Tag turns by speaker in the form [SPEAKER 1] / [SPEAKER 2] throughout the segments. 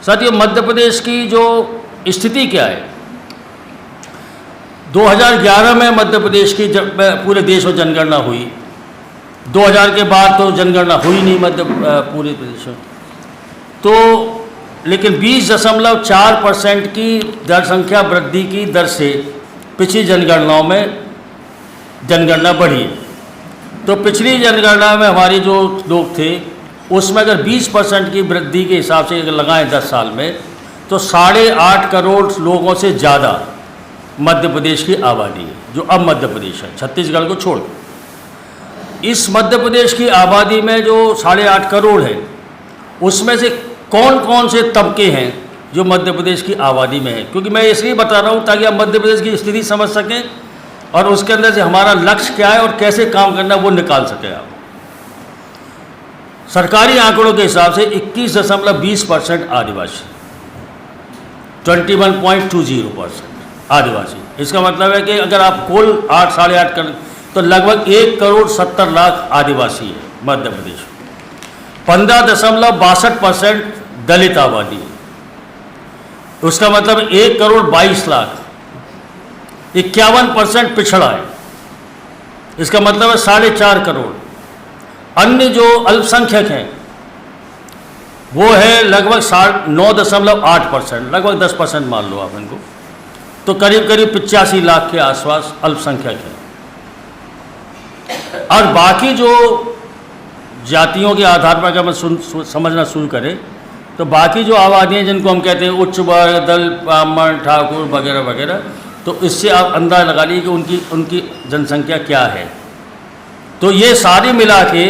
[SPEAKER 1] साथियों, मध्य प्रदेश की जो स्थिति क्या है, 2011 में मध्य प्रदेश की पूरे देश में जनगणना हुई। 2000 के बाद तो जनगणना हुई नहीं पूरे प्रदेश में, तो लेकिन 20.4% की जनसंख्या वृद्धि की दर से पिछली जनगणनाओं में जनगणना बढ़ी है। तो पिछली जनगणना में हमारे जो लोग थे उसमें अगर 20% की वृद्धि के हिसाब से अगर लगाएं 10 साल में, तो 8.5 करोड़ लोगों से ज़्यादा मध्य प्रदेश की आबादी है, जो अब मध्य प्रदेश है, छत्तीसगढ़ को छोड़। इस मध्य प्रदेश की आबादी में जो 8.5 करोड़ है, उसमें से कौन कौन से तबके हैं जो मध्य प्रदेश की आबादी में है, क्योंकि मैं इसलिए बता रहा हूँ ताकि आप मध्य प्रदेश की स्थिति समझ सकें और उसके अंदर से हमारा लक्ष्य क्या है और कैसे काम करना वो निकाल सकें आप। सरकारी आंकड़ों के हिसाब से 21.20% आदिवासी, 21.20% आदिवासी। इसका मतलब है कि अगर आप कुल 8.5 कर तो लगभग 1.70 करोड़ आदिवासी है मध्य प्रदेश में। 15.62% दलित आबादी है, उसका मतलब 1.22 करोड़। 51% पिछड़ा है, इसका मतलब है 4.5 करोड़। अन्य जो अल्पसंख्यक हैं वो है लगभग 9.8%, लगभग 10% मान लो आप इनको, तो करीब करीब 85 लाख के आसपास अल्पसंख्यक हैं। और बाकी जो जातियों के आधार पर अगर हम समझना शुरू करें तो बाकी जो आबादियाँ जिनको हम कहते हैं उच्च वर्ग, दलित, ब्राह्मण, ठाकुर वगैरह वगैरह, तो इससे आप अंदाज़ा लगा लीजिए कि उनकी जनसंख्या क्या है। तो ये सारी मिला के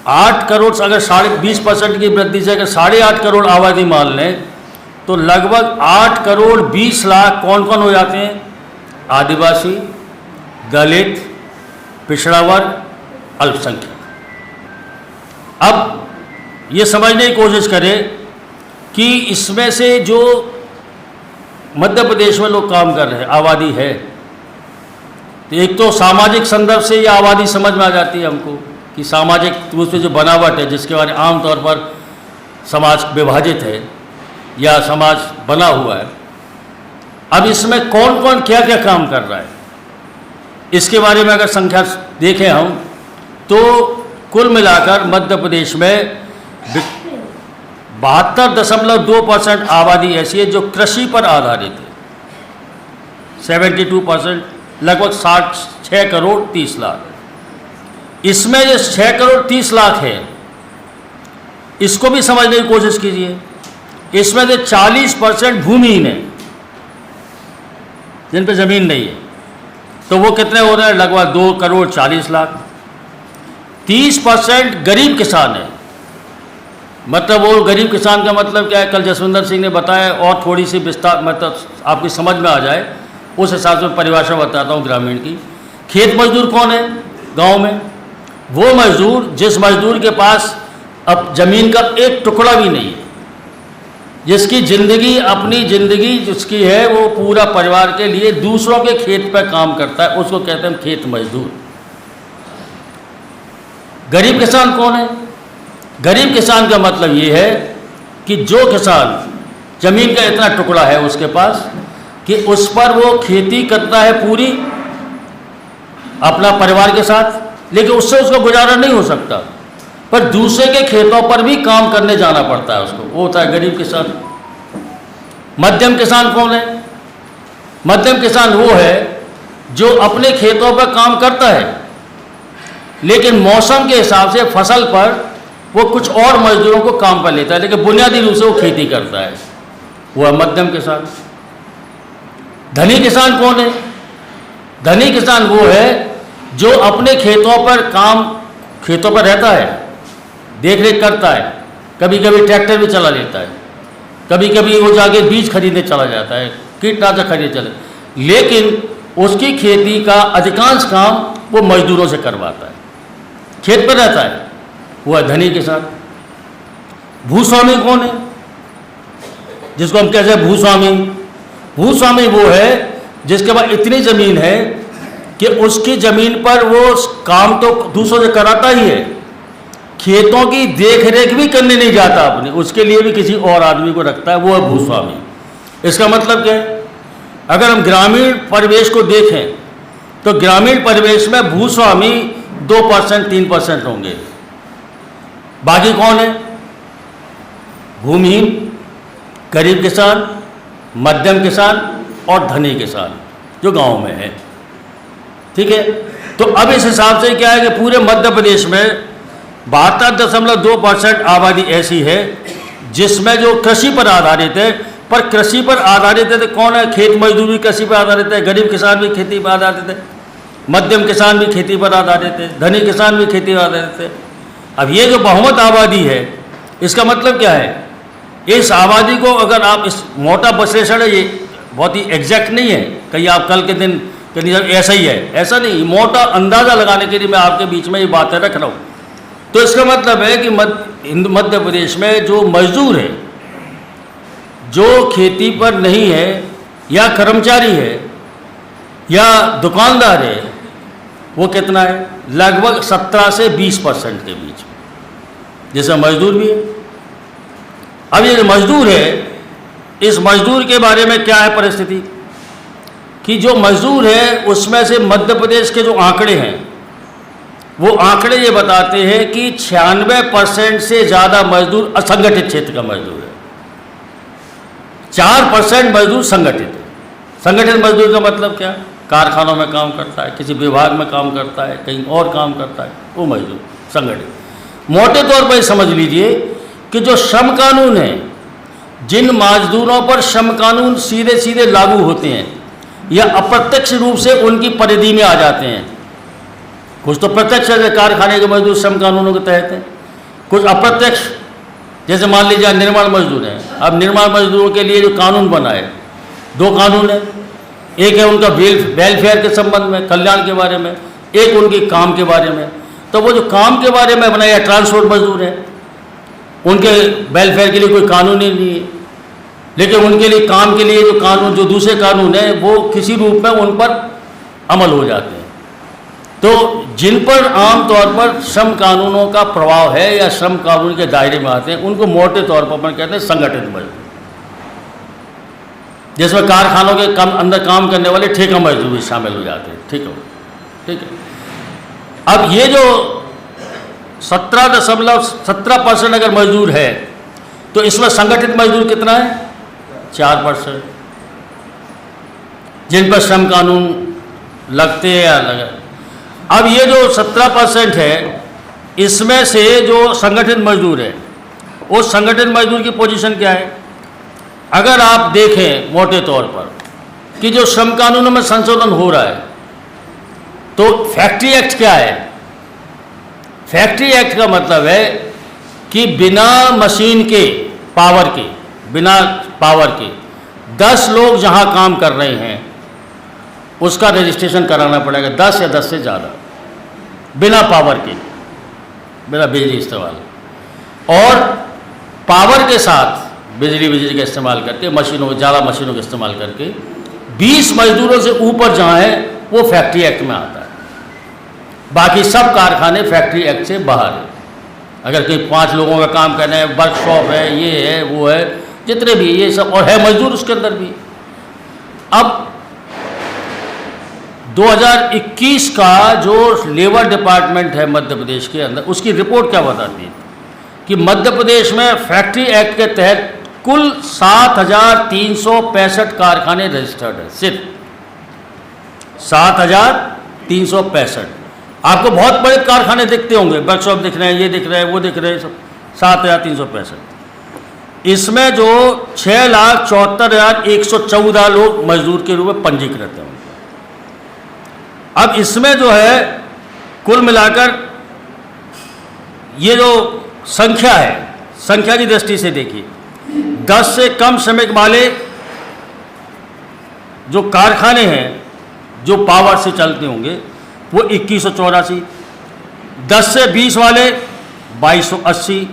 [SPEAKER 1] 8 करोड़, अगर 20% की वृद्धि से अगर 8.5 करोड़ आबादी मान लें तो लगभग 8.20 करोड़ कौन कौन हो जाते हैं? आदिवासी, दलित, पिछड़ा वर्ग, अल्पसंख्यक। अब ये समझने की कोशिश करें कि इसमें से जो मध्य प्रदेश में लोग काम कर रहे हैं, आबादी है, तो एक तो सामाजिक संदर्भ से ये आबादी समझ में आ जाती है हमको कि सामाजिक रूप से जो बनावट है, जिसके बारे में आमतौर पर समाज विभाजित है या समाज बना हुआ है। अब इसमें कौन कौन क्या क्या काम कर रहा है, इसके बारे में अगर संख्या देखें हम तो कुल मिलाकर मध्य प्रदेश में 72.2% आबादी ऐसी है जो कृषि पर आधारित है। 72%, लगभग 6 करोड़ 30 लाख। इसमें ये 6 करोड़ 30 लाख है, इसको भी समझने की कोशिश कीजिए। इसमें से 40% भूमिहीन है, जिन पे ज़मीन नहीं है, तो वो कितने हो रहे हैं? लगभग 2 करोड़ 40 लाख। 30% गरीब किसान है, मतलब वो गरीब किसान का मतलब क्या है, कल जसविंदर सिंह ने बताया, और थोड़ी सी विस्तार मतलब आपकी समझ में आ जाए उस हिसाब से परिभाषा बताता हूँ ग्रामीण की। खेत मजदूर कौन है गांव में? वो मजदूर जिस मजदूर के पास अब ज़मीन का एक टुकड़ा भी नहीं है, जिसकी ज़िंदगी, अपनी ज़िंदगी जिसकी है वो पूरा परिवार के लिए दूसरों के खेत पर काम करता है, उसको कहते हैं खेत मजदूर। गरीब किसान कौन है? गरीब किसान का मतलब ये है कि जो किसान ज़मीन का इतना टुकड़ा है उसके पास कि उस पर वो खेती करता है पूरी अपना परिवार के साथ, लेकिन उससे उसका गुजारा नहीं हो सकता, पर दूसरे के खेतों पर भी काम करने जाना पड़ता है उसको, वो होता है गरीब किसान। मध्यम किसान कौन है? मध्यम किसान वो है जो अपने खेतों पर काम करता है, लेकिन मौसम के हिसाब से फसल पर वो कुछ और मजदूरों को काम पर लेता है, लेकिन बुनियादी रूप से वो खेती करता है, वो है मध्यम किसान। धनी किसान कौन है? धनी किसान वो है जो अपने खेतों पर खेतों पर रहता है, देख रेख करता है, कभी कभी ट्रैक्टर भी चला लेता है, कभी कभी वो जाके बीज खरीदने चला जाता है, कीटनाशक खरीदने चला, लेकिन उसकी खेती का अधिकांश काम वो मजदूरों से करवाता है, खेत पर रहता है, वो है धनी किसान। भूस्वामी कौन है? जिसको हम कहते हैं भूस्वामी। भूस्वामी वो है जिसके पास इतनी ज़मीन है कि उसकी ज़मीन पर वो काम तो दूसरों से कराता ही है, खेतों की देख रेख भी करने नहीं जाता अपने, उसके लिए भी किसी और आदमी को रखता है, वो है भूस्वामी। इसका मतलब क्या है? अगर हम ग्रामीण परिवेश को देखें तो ग्रामीण परिवेश में भूस्वामी 2% 3% होंगे। बाकी कौन है? भूमिहीन, गरीब किसान, मध्यम किसान और धनी किसान जो गांव में है। ठीक है, तो अब इस हिसाब से क्या है कि पूरे मध्य प्रदेश में 72.2% आबादी ऐसी है जिसमें जो कृषि पर आधारित है। पर कृषि पर आधारित है तो कौन है? खेत मजदूर भी कृषि पर आधारित है, गरीब किसान भी खेती पर आधारित है, मध्यम किसान भी खेती पर आधारित है, धनी किसान भी खेती पर आधारित है। अब ये जो बहुमत आबादी है, इसका मतलब क्या है? इस आबादी को अगर आप इस मोटा विश्लेषण है, ये बहुत ही एग्जैक्ट नहीं है, कहीं आप कल के दिन कहीं ऐसा ही है, ऐसा नहीं, मोटा अंदाज़ा लगाने के लिए मैं आपके बीच में ये बातें रख रहा हूँ। तो इसका मतलब है कि मध्य प्रदेश में जो मजदूर है, जो खेती पर नहीं है, या कर्मचारी है या दुकानदार है, वो कितना है? लगभग 17 से 20% के बीच, जैसे मजदूर भी है। अब ये जो मजदूर है, इस मजदूर के बारे में क्या है परिस्थिति कि जो मजदूर है उसमें से मध्य प्रदेश के जो आंकड़े हैं, वो आंकड़े ये बताते हैं कि 96% से ज़्यादा मजदूर असंगठित क्षेत्र का मजदूर है, 4% मजदूर संगठित है। संगठित मजदूर का मतलब क्या? कारखानों में काम करता है, किसी विभाग में काम करता है, कहीं और काम करता है, वो मजदूर संगठित। मोटे तौर पर समझ लीजिए कि जो श्रम कानून है, जिन मजदूरों पर श्रम कानून सीधे सीधे लागू होते हैं या अप्रत्यक्ष रूप से उनकी परिधि में आ जाते हैं, कुछ तो प्रत्यक्ष है, कारखाने के मजदूर श्रम कानूनों के तहत हैं, कुछ अप्रत्यक्ष, जैसे मान लीजिए निर्माण मजदूर हैं। अब निर्माण मजदूरों के लिए जो कानून बना है, 2 कानून है, एक है उनका वेलफेयर के संबंध में, कल्याण के बारे में, एक उनके काम के बारे में। तो वो जो काम के बारे में बनाया, ट्रांसपोर्ट मजदूर हैं, उनके वेलफेयर के लिए कोई कानून ही नहीं है, लेकिन उनके लिए काम के लिए जो कानून, जो दूसरे कानून है, वो किसी रूप में उन पर अमल हो जाते हैं। तो जिन पर आमतौर पर श्रम कानूनों का प्रभाव है या श्रम कानून के दायरे में आते हैं, उनको मोटे तौर पर अपन कहते हैं संगठित मजदूर, जिसमें कारखानों के अंदर काम करने वाले ठेका मजदूर भी शामिल हो जाते हैं। ठीक है। अब ये जो 17% अगर मजदूर है, तो इसमें संगठित मजदूर कितना है? 4%, जिन पर श्रम कानून लगते हैं या लगा। अब ये जो 17% है, इसमें से जो संगठित मजदूर है, उस संगठित मजदूर की पोजीशन क्या है? अगर आप देखें मोटे तौर पर कि जो श्रम कानूनों में संशोधन हो रहा है, तो फैक्ट्री एक्ट क्या है? फैक्ट्री एक्ट का मतलब है कि बिना मशीन के, बिना पावर के 10 लोग जहां काम कर रहे हैं, उसका रजिस्ट्रेशन कराना पड़ेगा, 10 या 10 से ज़्यादा, बिना पावर के, बिना बिजली इस्तेमाल, और पावर के साथ बिजली का इस्तेमाल करके, ज़्यादा मशीनों का इस्तेमाल करके 20 मजदूरों से ऊपर जहाँ है, वो फैक्ट्री एक्ट में आता है। बाकी सब कारखाने फैक्ट्री एक्ट से बाहर है। अगर कोई 5 लोगों का काम करना है, वर्कशॉप है, ये है, वो है, जितने भी ये सब, और है मजदूर उसके अंदर भी। अब 2021 का जो लेबर डिपार्टमेंट है मध्य प्रदेश के अंदर, उसकी रिपोर्ट क्या बताती है कि मध्य प्रदेश में फैक्ट्री एक्ट के तहत कुल 7,365 कारखाने रजिस्टर्ड है, सिर्फ 7,365। आपको बहुत बड़े कारखाने दिखते होंगे, वर्कशॉप दिख रहे हैं, ये दिख रहे हैं, वो दिख रहे हैं, सब 7,365। इसमें जो 6,74,114 लोग मजदूर के रूप में पंजीकृत हैं। अब इसमें जो है कुल मिलाकर ये जो संख्या है, संख्या की दृष्टि से देखिए, 10 से कम श्रमिक वाले जो कारखाने हैं, जो पावर से चलते होंगे, वो 2184, 10 से 20 वाले 2280,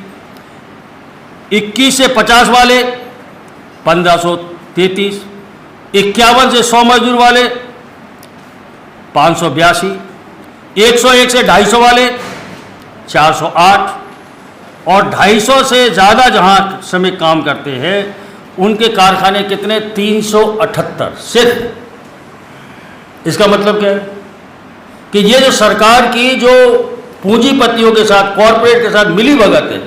[SPEAKER 1] 21 से 50 वाले 1533, 51 से 100 मजदूर वाले 582, 101 से 250 वाले 408, और 250 से ज़्यादा जहाँ श्रमिक काम करते हैं उनके कारखाने कितने? 378 सिर्फ। इसका मतलब क्या है कि ये जो सरकार की जो पूंजीपतियों के साथ, कॉरपोरेट के साथ मिली भगत है,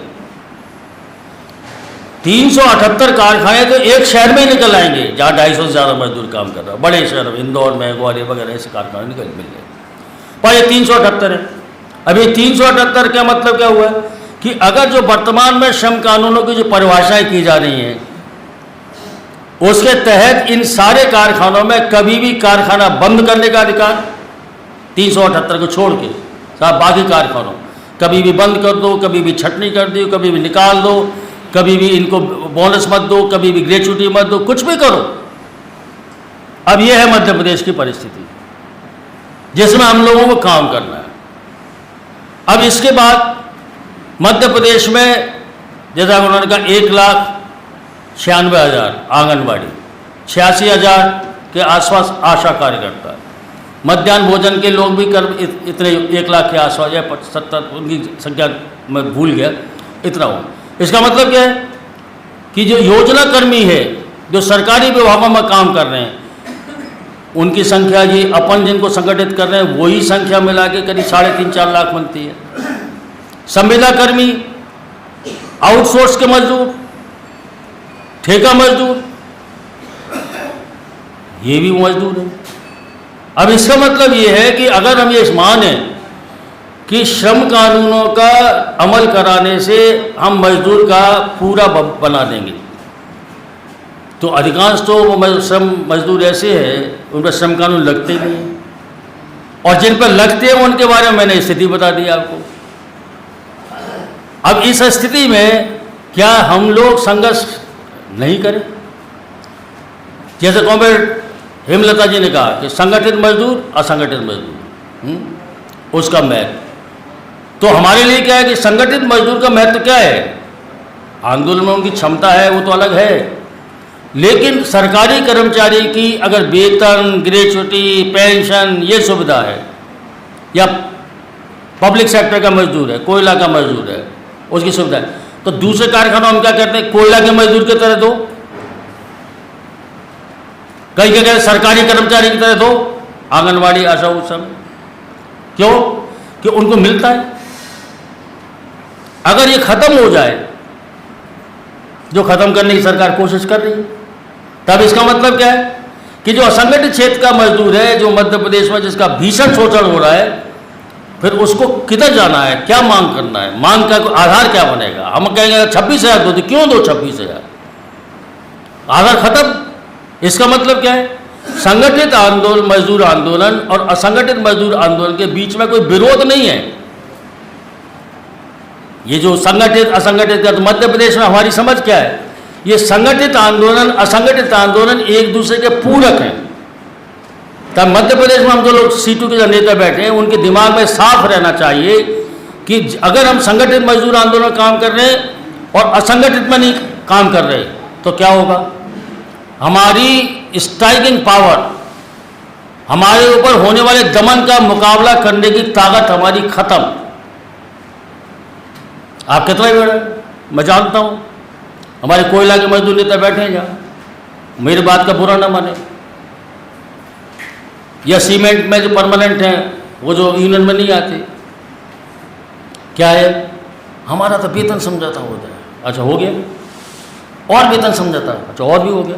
[SPEAKER 1] 378 कारखाने तो एक शहर में ही निकल आएंगे जहाँ 250 से ज़्यादा मजदूर काम कर रहा है। बड़े शहर में, इंदौर में, ग्वालियर वगैरह ऐसे कारखाने मिल गए, पर ये 378 है। अभी 378 का मतलब क्या हुआ कि अगर जो वर्तमान में श्रम कानूनों की जो परिभाषाएं की जा रही हैं उसके तहत इन सारे कारखानों में कभी भी कारखाना बंद करने का अधिकार, 378 को छोड़ के साहब बाकी कारखानों कभी भी बंद कर दो, कभी भी छटनी कर दो, कभी भी निकाल दो, कभी भी इनको बोनस मत दो, कभी भी ग्रेच्युटी मत दो, कुछ भी करो। अब यह है मध्य प्रदेश की परिस्थिति जिसमें हम लोगों को काम करना है। अब इसके बाद मध्य प्रदेश में जैसा उन्होंने कहा 1,96,000 आंगनबाड़ी, 86,000 के आसपास आशा कार्यकर्ता, मध्याह्न भोजन के लोग भी कर इतने 1 लाख के आसपास या 70, उनकी संख्या मैं भूल गया, इतना हो। इसका मतलब क्या है कि जो योजना कर्मी है जो सरकारी विभागों में काम कर रहे हैं उनकी संख्या, ये अपन जिनको संगठित कर रहे हैं वही संख्या मिला के करीब 3.5-4 लाख बनती है। संविदा कर्मी, आउटसोर्स के मजदूर, ठेका मजदूर, ये भी मजदूर है। अब इसका मतलब ये है कि अगर हम ये माने कि श्रम कानूनों का अमल कराने से हम मजदूर का पूरा बना देंगे, तो अधिकांश तो वो श्रम मजदूर ऐसे हैं उन पर श्रम कानून लगते ही नहीं, और जिन पर लगते हैं उनके बारे में मैंने स्थिति बता दी आपको। अब इस स्थिति में क्या हम लोग संघर्ष नहीं करें? जैसे कॉमरेड हेमलता जी ने कहा कि संगठित मजदूर, असंगठित मजदूर, उसका महत्व, तो हमारे लिए क्या है कि संगठित मजदूर का महत्व क्या है? आंदोलन में उनकी क्षमता है वो तो अलग है, लेकिन सरकारी कर्मचारी की अगर वेतन, ग्रेच्युटी, पेंशन ये सुविधा है, या पब्लिक सेक्टर का मजदूर है, कोयला का मजदूर है, उसकी सुविधा है, तो दूसरे कारखानों हम क्या कहते हैं? कोयला के मजदूर की तरह दो, कई जगह सरकारी कर्मचारी की तरह दो, आंगनबाड़ी, आशा, वो सब। क्यों? कि उनको मिलता है। अगर ये खत्म हो जाए, जो खत्म करने की सरकार कोशिश कर रही है, तब इसका मतलब क्या है कि जो असंगठित क्षेत्र का मजदूर है, जो मध्य प्रदेश में जिसका भीषण शोषण हो रहा है, फिर उसको किधर जाना है, क्या मांग करना है? मांग का आधार क्या बनेगा? हम कहेंगे 26,000 दो, तो क्यों दो 26,000? आधार खत्म। इसका मतलब क्या है? संगठित आंदोलन, मजदूर आंदोलन और असंगठित मजदूर आंदोलन के बीच में कोई विरोध नहीं है। ये जो संगठित असंगठित का, तो मध्य प्रदेश में हमारी समझ क्या है? ये संगठित आंदोलन, असंगठित आंदोलन एक दूसरे के पूरक हैं। तब मध्य प्रदेश में हम जो लोग सीटू के नेता बैठे हैं उनके दिमाग में साफ रहना चाहिए कि अगर हम संगठित मजदूर आंदोलन काम कर रहे हैं और असंगठित में नहीं काम कर रहे तो क्या होगा? हमारी स्ट्राइकिंग पावर, हमारे ऊपर होने वाले दमन का मुकाबला करने की ताकत हमारी खत्म। आप कितना ही बड़ा, मैं जानता हूँ हमारे कोयला के मजदूर नेता बैठे हैं जहाँ, मेरी बात का बुरा ना माने, या सीमेंट में जो परमानेंट हैं वो जो यूनियन में नहीं आते, क्या है? हमारा तो वेतन समझौता हो जाए, अच्छा हो गया, और वेतन समझौता, अच्छा और भी हो गया।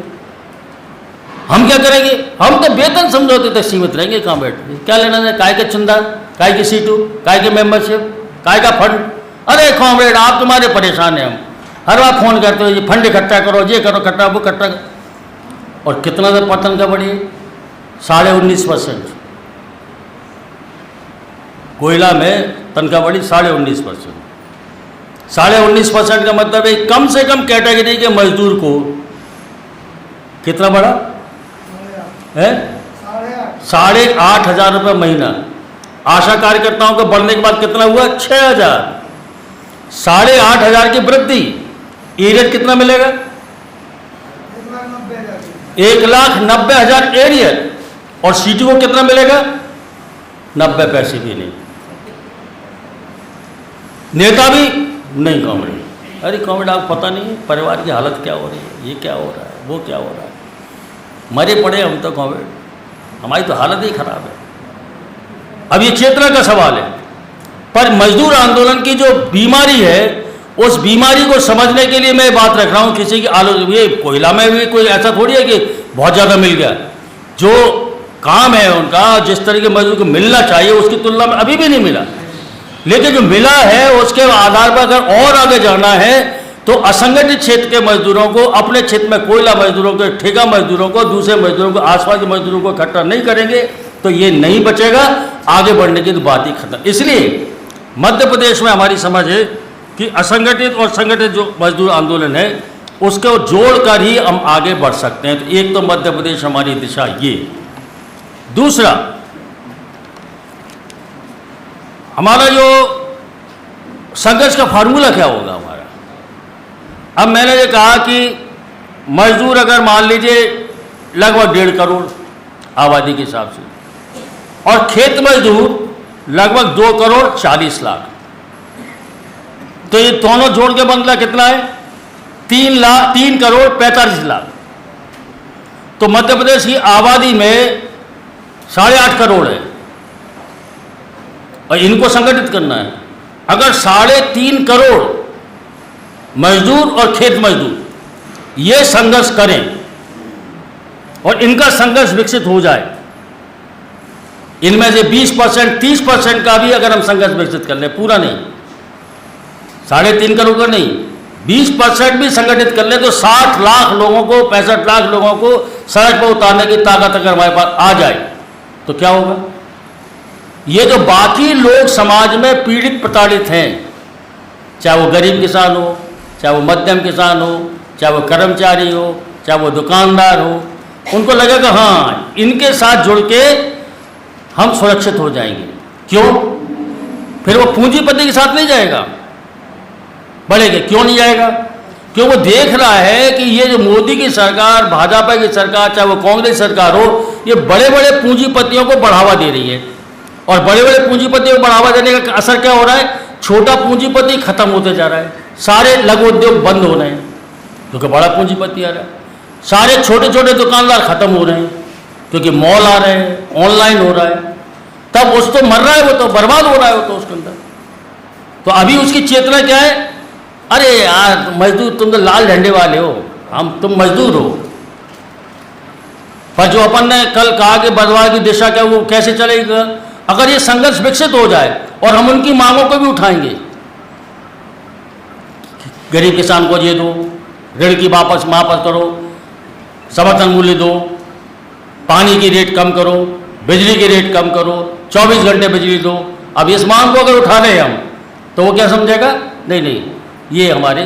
[SPEAKER 1] हम क्या करेंगे? हम तो वेतन समझौते तक सीमित रहेंगे। कहाँ बैठ क्या लेना है? काय के चंदा, काय की सीटू, काय की मेंबरशिप, काय का फंड? अरे कॉमरेड आप तुम्हारे परेशान हैं, हम हर बार फोन करते हो, ये फंड इकट्ठा करो, ये करो, इकट्ठा वो इकट्ठा। और कितना दर पतन का बढ़ी? 19.5%। कोयला में तनख्वाह बढ़ी 19.5%। 19.5% का मतलब है कम से कम कैटेगरी के मजदूर को कितना बढ़ा है? 8,500 रुपये महीना। आशा कार्यकर्ताओं को बढ़ने के बाद कितना हुआ? 6,000। 8,500 की वृद्धि। एरियर कितना मिलेगा? 1,90,000 एरियर। और सीटी को कितना मिलेगा? 90 पैसे भी नहीं। नेता भी नहीं कॉमेडी। अरे कॉमेडी आपको पता नहीं है परिवार की हालत क्या हो रही है, ये क्या हो रहा है, वो क्या हो रहा है, मरे पड़े हम तो कॉमेडी, हमारी तो हालत ही खराब है। अब ये चेतना का सवाल है, पर मजदूर आंदोलन की जो बीमारी है उस बीमारी को समझने के लिए मैं बात रख रहा हूँ। किसी की आलोचना, ये कोयला में भी कोई ऐसा थोड़ी है कि बहुत ज़्यादा मिल गया, जो काम है उनका जिस तरह के मजदूर को मिलना चाहिए उसकी तुलना में अभी भी नहीं मिला, लेकिन जो मिला है उसके आधार पर अगर और आगे जाना है तो असंगठित क्षेत्र के मजदूरों को, अपने क्षेत्र में कोयला मजदूरों को, ठेका मजदूरों को, दूसरे मजदूरों को, आसपास के मजदूरों को इकट्ठा नहीं करेंगे तो ये नहीं बचेगा, आगे बढ़ने की तो बात ही खत्म। इसलिए मध्य प्रदेश में हमारी समझ है कि असंगठित और संगठित जो मजदूर आंदोलन है उसको जोड़कर ही हम आगे बढ़ सकते हैं। तो एक तो मध्य प्रदेश हमारी दिशा ये। दूसरा, हमारा जो संघर्ष का फार्मूला क्या होगा हमारा। अब मैंने ये कहा कि मजदूर अगर मान लीजिए लगभग 1.5 करोड़ आबादी के हिसाब से, और खेत मजदूर लगभग 2 करोड़ 40 लाख, तो ये दोनों जोड़ के बंगला कितना है, 3 करोड़ 45 लाख। तो मध्य प्रदेश की आबादी में 8.5 करोड़ है और इनको संगठित करना है। अगर 3.5 करोड़ मजदूर और खेत मजदूर ये संघर्ष करें और इनका संघर्ष विकसित हो जाए, इनमें से 20% 30% का भी अगर हम संघर्ष विकसित कर लें, पूरा नहीं 3.5 करोड़ का नहीं, 20% भी संगठित कर ले तो 60 लाख लोगों को, 65 लाख लोगों को सड़क पर उतारने की ताकत अगर हमारे पास आ जाए तो क्या होगा। ये जो बाकी लोग समाज में पीड़ित प्रताड़ित हैं, चाहे वो गरीब किसान हो, चाहे वो मध्यम किसान हो, चाहे वो कर्मचारी हो, चाहे वो दुकानदार हो, उनको लगेगा हाँ इनके साथ जुड़ के हम सुरक्षित हो जाएंगे। क्यों? फिर वो पूंजीपति के साथ नहीं जाएगा, बढ़ेगा। क्यों नहीं जाएगा? क्यों? वो देख रहा है कि ये जो मोदी की सरकार, भाजपा की सरकार, चाहे वो कांग्रेस सरकार हो, ये बड़े बड़े पूंजीपतियों को बढ़ावा दे रही है। और बड़े बड़े पूंजीपतियों को बढ़ावा देने का असर क्या हो रहा है, छोटा पूंजीपति खत्म होते जा रहा है, सारे लघु उद्योग बंद हो रहे हैं क्योंकि बड़ा पूंजीपति आ रहा है, सारे छोटे छोटे दुकानदार खत्म हो रहे हैं क्योंकि मॉल आ रहे हैं, ऑनलाइन हो रहा है। तब उस तो मर रहा है, वो तो बर्बाद हो रहा है, वो तो उसके अंदर। तो अभी उसकी चेतना क्या है, अरे यार मजदूर तुम तो लाल झंडे वाले हो, तुम मजदूर हो। पर जो अपन ने कल कहा कि बदलाव की दिशा क्या, वो कैसे चलेगा? अगर ये संघर्ष विकसित हो जाए और हम उनकी मांगों को भी उठाएंगे, गरीब किसान को ये दो, ऋण की वापस करो, समर्थन मूल्य दो, पानी की रेट कम करो, बिजली की रेट कम करो, 24 घंटे बिजली दो। अब इस मांग को अगर उठा रहे हम तो वो क्या समझेगा, नहीं ये हमारे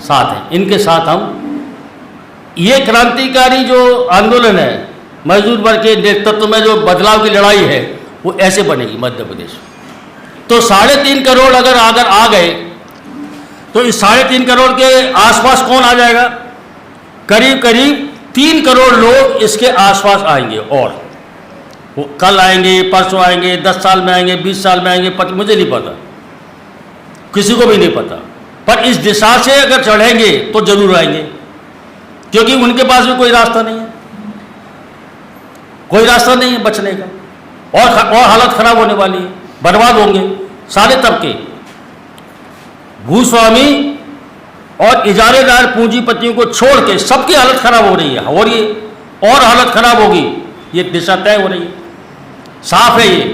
[SPEAKER 1] साथ है, इनके साथ हम। ये क्रांतिकारी जो आंदोलन है, मजदूर वर्ग के नेतृत्व में जो बदलाव की लड़ाई है, वो ऐसे बनेगी मध्य प्रदेश। तो 3.5 करोड़ अगर आ गए तो इस 3.5 करोड़ के आसपास कौन आ जाएगा, करीब 3 करोड़ लोग इसके आसपास आएंगे। और वो कल आएंगे, परसों आएंगे, 10 साल में आएंगे, 20 साल में आएंगे, मुझे नहीं पता, किसी को भी नहीं पता। पर इस दिशा से अगर चढ़ेंगे तो जरूर आएंगे, क्योंकि उनके पास भी कोई रास्ता नहीं है, कोई रास्ता नहीं है बचने का। और हालत खराब होने वाली है, बर्बाद होंगे सारे तबके। भूस्वामी और इजारेदार पूंजीपतियों को छोड़ के सबकी हालत खराब हो रही है, और हालत खराब होगी, ये दिशा तय हो रही है, साफ है ये।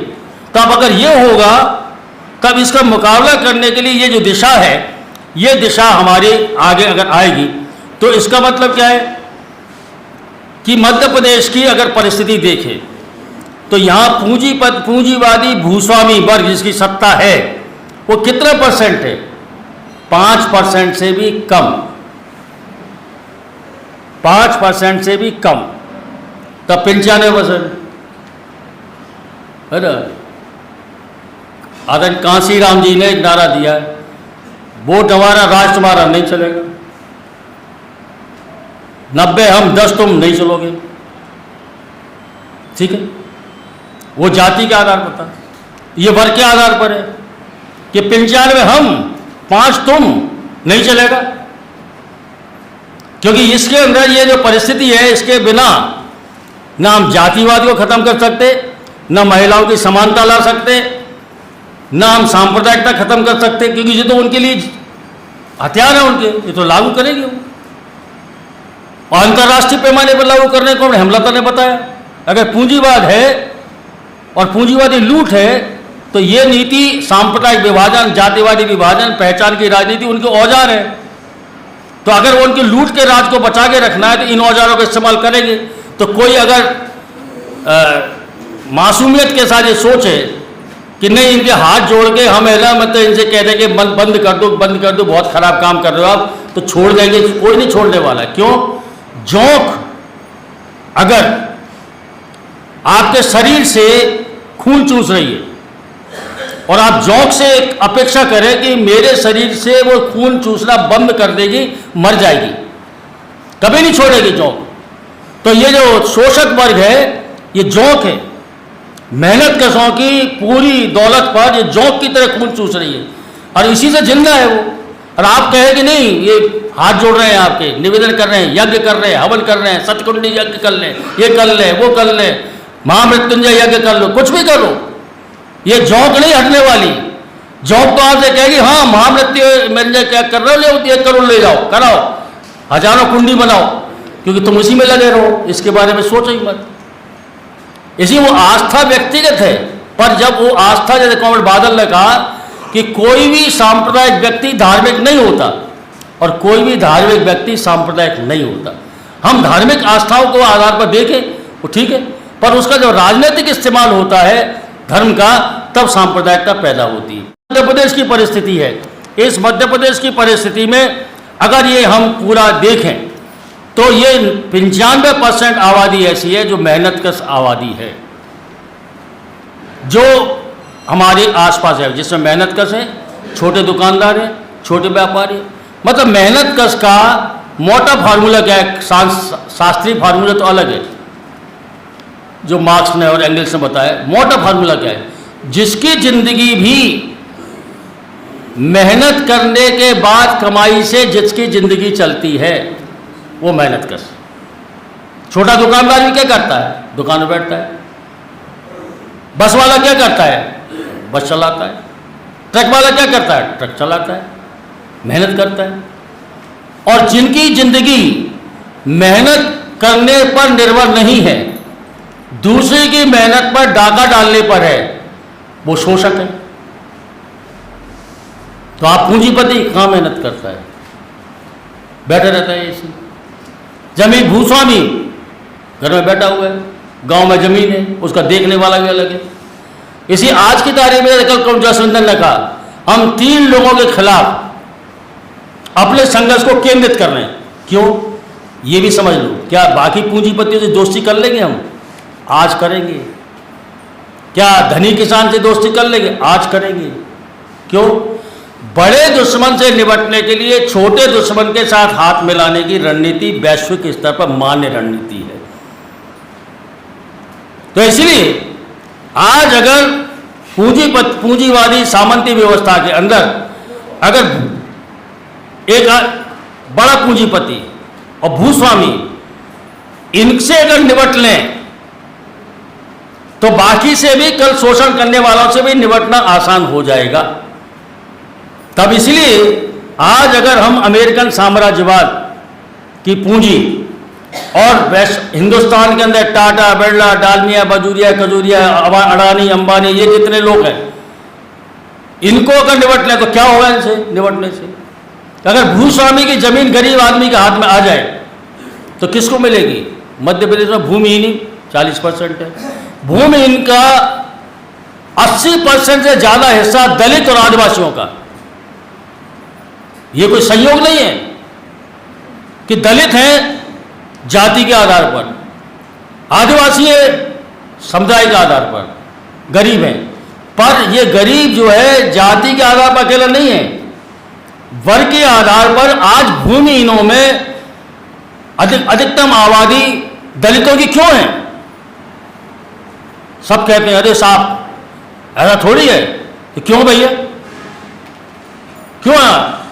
[SPEAKER 1] तब अगर ये होगा, तब इसका मुकाबला करने के लिए ये जो दिशा है, ये दिशा हमारे आगे अगर आएगी तो इसका मतलब क्या है कि मध्य प्रदेश की अगर परिस्थिति देखें तो यहाँ पूंजीवादी भूस्वामी वर्ग जिसकी सत्ता है वो कितना % है, 5% से भी कम, 5% से भी कम। तब 95% है ना। आदरणीय कांशीराम जी ने एक नारा दिया है, वोट हमारा राज तुम्हारा नहीं चलेगा, 90 हम 10 तुम नहीं चलोगे। ठीक है, वो जाति के आधार पर था, ये वर्ग के आधार पर है कि 95 हम 5 तुम, नहीं चलेगा। क्योंकि इसके अंदर ये जो परिस्थिति है, इसके बिना ना हम जातिवाद को खत्म कर सकते, ना महिलाओं की समानता ला सकते, ना हम सांप्रदायिकता खत्म कर सकते, क्योंकि ये तो उनके लिए हथियार है उनके, ये तो लागू करेंगे वो। और अंतर्राष्ट्रीय पैमाने पर लागू करने को हेमलता ने बताया। अगर पूंजीवाद है और पूंजीवादी लूट है तो ये नीति सांप्रदायिक विभाजन, जातिवादी विभाजन, पहचान की राजनीति उनके औजार है। तो अगर वो उनके लूट के राज को बचा के रखना है तो इन औजारों का इस्तेमाल करेंगे। तो कोई अगर मासूमियत के साथ ये सोचे कि नहीं, इनके हाथ जोड़ के हम है ना मतलब इनसे कह दें कि बंद कर दो, बंद कर दो, बहुत खराब काम कर रहे हो आप, तो छोड़ देंगे, कोई नहीं छोड़ने वाला। क्यों? जोंक अगर आपके शरीर से खून चूस रही है और आप जोंक से अपेक्षा करें कि मेरे शरीर से वो खून चूसना बंद कर देगी, मर जाएगी, कभी नहीं छोड़ेगी जोंक। तो ये जो शोषक वर्ग है ये जोंक है, मेहनत कशों की पूरी दौलत पर ये जोंक की तरह खून चूस रही है और इसी से जिंदा है वो। और आप कहें कि नहीं, ये हाथ जोड़ रहे हैं, आपके निवेदन कर रहे हैं, यज्ञ कर रहे हैं, हवन कर रहे हैं, सतकुंडी यज्ञ कर लें, ये कर लें, वो कर लें, महामृत्युंजय यज्ञ कर लो, कुछ भी करो, ये जोंक नहीं हटने वाली। जोंक तो आपसे कहेगी हाँ महामृत्युंजय क्या कर रहे हो, ले 1 करोड़ ले जाओ, कराओ, हजारों कुंडी बनाओ, क्योंकि तुम उसी में लगे रहो, इसके बारे में सोचो ही मत। इसी वो आस्था व्यक्तिगत है, पर जब वो आस्था, जैसे कॉमरेड बादल ने कहा कि कोई भी सांप्रदायिक व्यक्ति धार्मिक नहीं होता और कोई भी धार्मिक व्यक्ति सांप्रदायिक नहीं होता। हम धार्मिक आस्थाओं को आधार पर देखें वो ठीक है, पर उसका जो राजनीतिक इस्तेमाल होता है धर्म का, तब सांप्रदायिकता पैदा होती है। मध्य प्रदेश की परिस्थिति है, इस मध्य प्रदेश की परिस्थिति में अगर ये हम पूरा देखें तो ये 95% आबादी ऐसी है जो मेहनतकश आबादी है, जो हमारे आसपास है, जिसमें मेहनतकश है, छोटे दुकानदार हैं, छोटे व्यापारी। मतलब मेहनतकश का मोटा फार्मूला क्या है? शास्त्रीय फार्मूला तो अलग है जो मार्क्स ने और एंगल्स ने बताया। मोटा फार्मूला क्या है? जिसकी जिंदगी भी मेहनत करने के बाद कमाई से जिसकी जिंदगी चलती है वो मेहनतकश। छोटा दुकानदार भी क्या करता है? दुकान में बैठता है। बस वाला क्या करता है? बस चलाता है। ट्रक वाला क्या करता है? ट्रक चलाता है, मेहनत करता है। और जिनकी जिंदगी मेहनत करने पर निर्भर नहीं है, दूसरे की मेहनत पर डाका डालने पर है, वो शोषक है। तो आप पूंजीपति कहाँ मेहनत करता है? बैठा रहता है ऐसी। जमीन भूस्वामी घर में बैठा हुआ है, गांव में जमीन है, उसका देखने वाला भी अलग है। इसी आज की तारीख में कल जसवंतन ने कहा हम 3 लोगों के खिलाफ अपने संघर्ष को केंद्रित कर रहे हैं। क्यों? ये भी समझ लो, क्या बाकी पूंजीपतियों से दोस्ती कर लेंगे हम? आज करेंगे। क्या धनी किसान से दोस्ती कर लेंगे? आज करेंगे। क्यों? बड़े दुश्मन से निपटने के लिए छोटे दुश्मन के साथ हाथ मिलाने की रणनीति वैश्विक स्तर पर मान्य रणनीति है। तो इसलिए आज अगर पूंजीवादी सामंती व्यवस्था के अंदर अगर एक बड़ा पूंजीपति और भूस्वामी इनसे अगर निपट लें तो बाकी से भी कल शोषण करने वालों से भी निपटना आसान हो जाएगा। तब इसलिए आज अगर हम अमेरिकन साम्राज्यवाद की पूंजी और हिंदुस्तान के अंदर टाटा, बिरला, डालमिया, बजूरिया, खजूरिया, अडानी, अंबानी, ये जितने लोग हैं, इनको अगर निपट लें तो क्या होगा इनसे निपटने से? अगर भूस्वामी की जमीन गरीब आदमी के हाथ में आ जाए तो किसको मिलेगी? मध्य प्रदेश में भूमिहीन 40% है। भूमिहीन का 80% से ज्यादा हिस्सा दलित और आदिवासियों का। ये कोई संयोग नहीं है कि दलित हैं जाति के आधार पर, आदिवासी है समुदाय के आधार पर, गरीब हैं। पर ये गरीब जो है जाति के आधार पर अकेला नहीं है, वर्ग के आधार पर आज भूमिहीनों में अधिकतम आबादी दलितों की क्यों है? सब कहते हैं अरे साहब ऐसा थोड़ी है। तो क्यों भैया? क्यों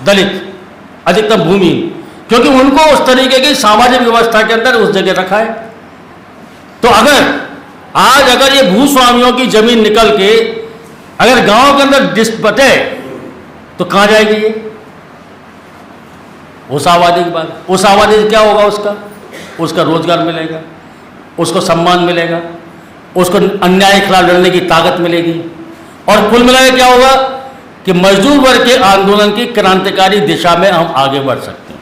[SPEAKER 1] दलित अधिकतम भूमि? क्योंकि उनको उस तरीके की सामाजिक व्यवस्था के अंदर उस जगह रखा है। तो अगर ये भूस्वामियों की जमीन निकल के अगर गांव के अंदर बटे तो कहां जाएगी ये? उस आबादी के बाद उस आबादी से क्या होगा? उसका रोजगार मिलेगा, उसको सम्मान मिलेगा, उसको अन्याय के खिलाफ लड़ने की ताकत मिलेगी, और कुल मिलाकर क्या होगा कि मजदूर वर्ग के आंदोलन की क्रांतिकारी दिशा में हम आगे बढ़ सकते हैं।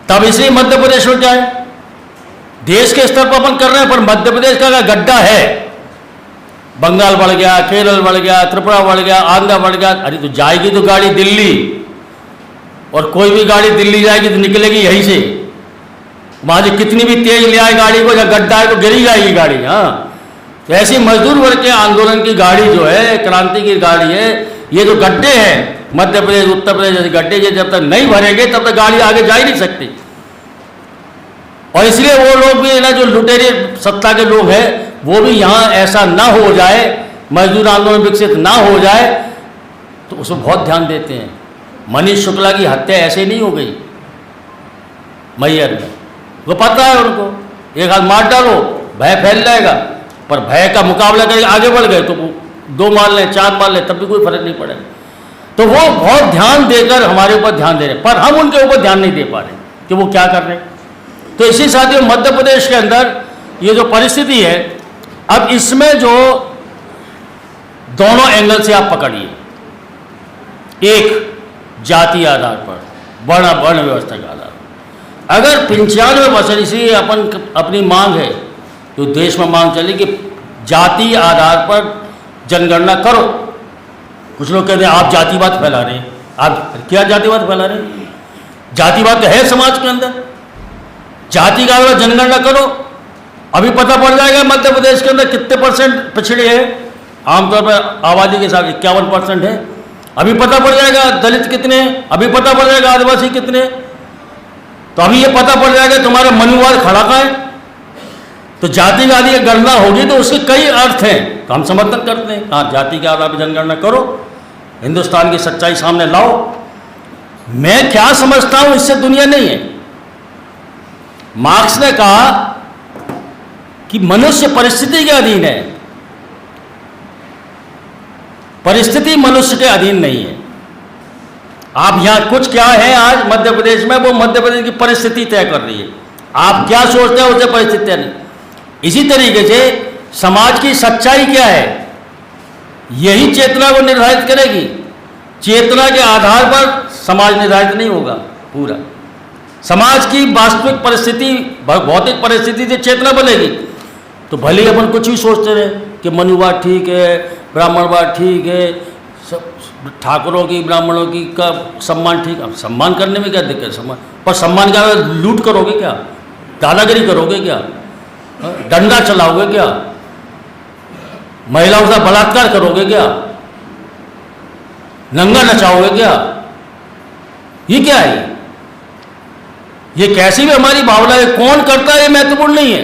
[SPEAKER 1] तब इसलिए मध्य प्रदेश में क्या है, देश के स्तर पर अपन कर रहे हैं, पर मध्य प्रदेश का गड्ढा है। बंगाल बढ़ गया, केरल बढ़ गया, त्रिपुरा बढ़ गया, आंध्र बढ़ गया। अरे तो जाएगी तो गाड़ी दिल्ली, और कोई भी गाड़ी दिल्ली जाएगी तो निकलेगी यहीं से। वहां से कितनी भी तेज ले आए गाड़ी को, जब गड्ढा है तो गिरी जाएगी गाड़ी। हाँ, तो ऐसी मजदूर वर्ग के आंदोलन की गाड़ी जो है, क्रांति की गाड़ी है, ये जो गड्ढे हैं मध्य प्रदेश उत्तर प्रदेश जैसे गड्ढे, ये जब तक नहीं भरेंगे तब तक गाड़ी आगे जा ही नहीं सकती। और इसलिए वो लोग भी ना, जो लुटेरे सत्ता के लोग हैं, वो भी यहाँ ऐसा ना हो जाए, मजदूर आंदोलन विकसित ना हो जाए, तो उसमें बहुत ध्यान देते हैं। मनीष शुक्ला की हत्या ऐसे नहीं हो गई मैयर में, वो पता है उनको, एक हाथ मार डालो भय फैल जाएगा, पर भय का मुकाबला करके आगे बढ़ गए तो 2 मार लें 4 मार लें तब भी कोई फर्क नहीं पड़ेगा। तो वो बहुत ध्यान देकर हमारे ऊपर ध्यान दे रहे, पर हम उनके ऊपर ध्यान नहीं दे पा रहे कि वो क्या कर रहे हैं। तो इसी साथियों, मध्य प्रदेश के अंदर ये जो परिस्थिति है, अब इसमें जो दोनों एंगल से आप पकड़िए, एक जाति आधार पर, वर्ण व्यवस्था के आधार पर, अगर 95%, इसलिए अपनी मांग है, तो देश में मांग चली कि जाति आधार पर जनगणना करो। कुछ लोग कहते हैं आप जातिवाद फैला रहे हैं। आप क्या जातिवाद फैला रहे हैं? जातिवाद तो है समाज के अंदर, जाति का आधार जनगणना करो। अभी पता पड़ जाएगा मध्य प्रदेश के अंदर कितने % पिछड़े हैं। आमतौर पर आबादी के साथ 51% है। अभी पता पड़ जाएगा दलित कितने हैं, अभी पता पड़ जाएगा आदिवासी कितने हैं। तो अभी ये पता पड़ जाएगा तुम्हारा मनुवाद खड़ा कहाँ है। तो जाति का आदि गणना होगी तो उसके कई अर्थ हैं, तो हम समर्थन करते हैं। हाँ, जाति के आधार पर जनगणना करो, हिंदुस्तान की सच्चाई सामने लाओ। मैं क्या समझता हूं, इससे दुनिया नहीं है। मार्क्स ने कहा कि मनुष्य परिस्थिति के अधीन है, परिस्थिति मनुष्य के अधीन नहीं है। आप यहां कुछ क्या है आज मध्य प्रदेश में, वो मध्य प्रदेश की परिस्थिति तय कर रही है। आप क्या सोचते हैं उसे परिस्थिति तय नहीं। इसी तरीके से समाज की सच्चाई क्या है, यही चेतना को निर्धारित करेगी। चेतना के आधार पर समाज निर्धारित नहीं होगा पूरा। समाज की वास्तविक परिस्थिति, भौतिक परिस्थिति से चेतना बनेगी। तो भले ही अपन कुछ भी सोचते रहे कि मनुवाद ठीक है, ब्राह्मणवाद ठीक है, ठाकुरों की ब्राह्मणों की का सम्मान ठीक है। सम्मान करने में क्या दिक्कत है? सम्मान, पर सम्मान का लूट करोगे क्या, दादागिरी करोगे क्या, डंडा चलाओगे क्या, महिलाओं का बलात्कार करोगे क्या, नंगा नचाओगे क्या? ये क्या है? ये कैसी भी हमारी भावना है, कौन करता है ये महत्वपूर्ण नहीं है,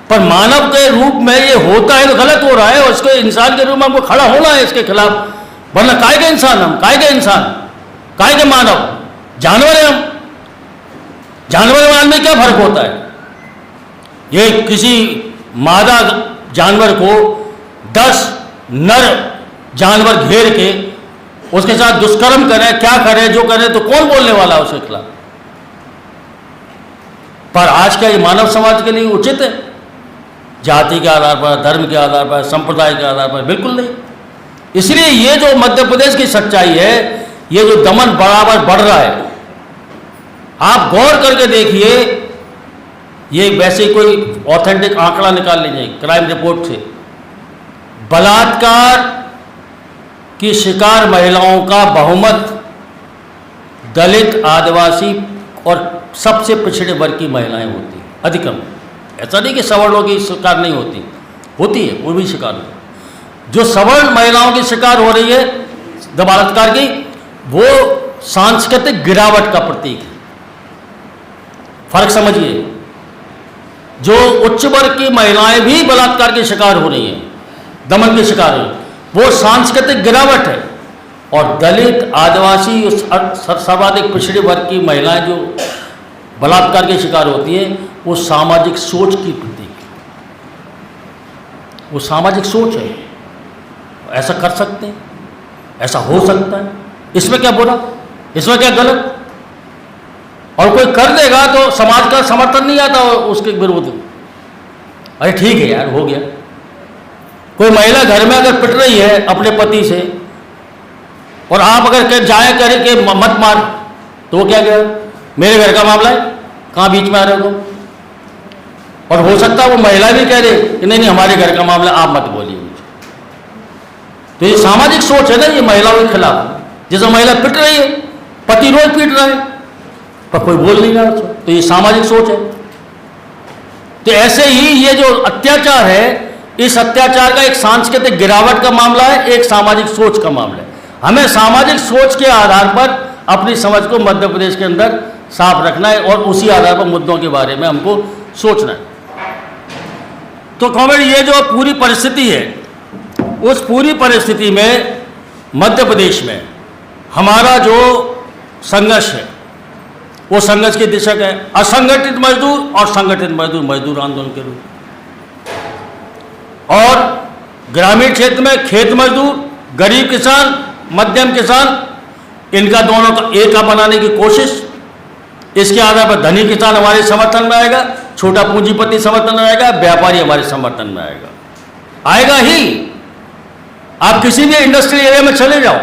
[SPEAKER 1] पर मानव के रूप में ये होता है तो गलत हो रहा है। और उसको इंसान के रूप में हमको खड़ा होना है इसके खिलाफ, वरना काय के इंसान, हम काय के इंसान, काय के मानव, जानवर है हम। जानवर मान में क्या फर्क होता है? ये किसी मादा जानवर को 10 नर जानवर घेर के उसके साथ दुष्कर्म करें, क्या करें, जो करें, तो कौन बोलने वाला है उसके खिलाफ? पर आज का ये मानव समाज के लिए उचित है? जाति के आधार पर, धर्म के आधार पर, संप्रदाय के आधार पर बिल्कुल नहीं। इसलिए ये जो मध्य प्रदेश की सच्चाई है, ये जो दमन बराबर बढ़ रहा है, आप गौर करके देखिए। ये वैसे कोई ऑथेंटिक आंकड़ा निकाल लीजिए क्राइम रिपोर्ट से, बलात्कार की शिकार महिलाओं का बहुमत दलित, आदिवासी और सबसे पिछड़े वर्ग की महिलाएं होती हैं अधिकम। ऐसा नहीं कि सवर्णों की शिकार नहीं होती, होती है, वो भी शिकार होती है। जो सवर्ण महिलाओं की शिकार हो रही है बलात्कार की, वो सांस्कृतिक गिरावट का प्रतीक है। फर्क समझिए, जो उच्च वर्ग की महिलाएं भी बलात्कार की शिकार हो रही हैं, दमन की शिकार हो रही, वो सांस्कृतिक गिरावट है। और दलित, आदिवासी, सर्वाधिक पिछड़े वर्ग की महिलाएं जो बलात्कार के शिकार होती हैं, वो सामाजिक सोच की प्रतीक है। वो सामाजिक सोच है। ऐसा कर सकते हैं, ऐसा हो सकता है, इसमें क्या बुरा, इसमें क्या गलत? और कोई कर देगा तो समाज का समर्थन नहीं आता उसके विरोध में। अरे ठीक है यार, हो गया। कोई महिला घर में अगर पिट रही है अपने पति से, और आप अगर जाए करें कि मत मार, तो वो क्या कहे, मेरे घर का मामला है, कहाँ बीच में आ रहे हो? और हो सकता है वो महिला भी कह रहे कि नहीं नहीं हमारे घर का मामला, आप मत बोलिए मुझे। तो ये सामाजिक सोच है ना, ये महिलाओं के खिलाफ। जैसे महिला पिट रही है, पति रोज पीट रहा है, पर कोई बोल नहीं रहा उसको, तो ये सामाजिक सोच है। तो ऐसे ही ये जो अत्याचार है, इस अत्याचार का एक सांस्कृतिक गिरावट का मामला है, एक सामाजिक सोच का मामला है। हमें सामाजिक सोच के आधार पर अपनी समझ को मध्य प्रदेश के अंदर साफ रखना है और उसी आधार पर मुद्दों के बारे में हमको सोचना है। तो कॉमरेड, ये जो पूरी परिस्थिति है, उस पूरी परिस्थिति में मध्य प्रदेश में हमारा जो संघर्ष है, वो संघर्ष की दिशा क्या है? असंगठित मजदूर और संगठित मजदूर, मजदूर आंदोलन के रूप। और ग्रामीण क्षेत्र में खेत मजदूर, गरीब किसान, मध्यम किसान, इनका दोनों का एक बनाने की कोशिश। इसके आधार पर धनी किसान हमारे समर्थन में आएगा, छोटा पूंजीपति समर्थन में आएगा, व्यापारी हमारे समर्थन में आएगा ही। आप किसी भी इंडस्ट्रियल एरिया में चले जाओ,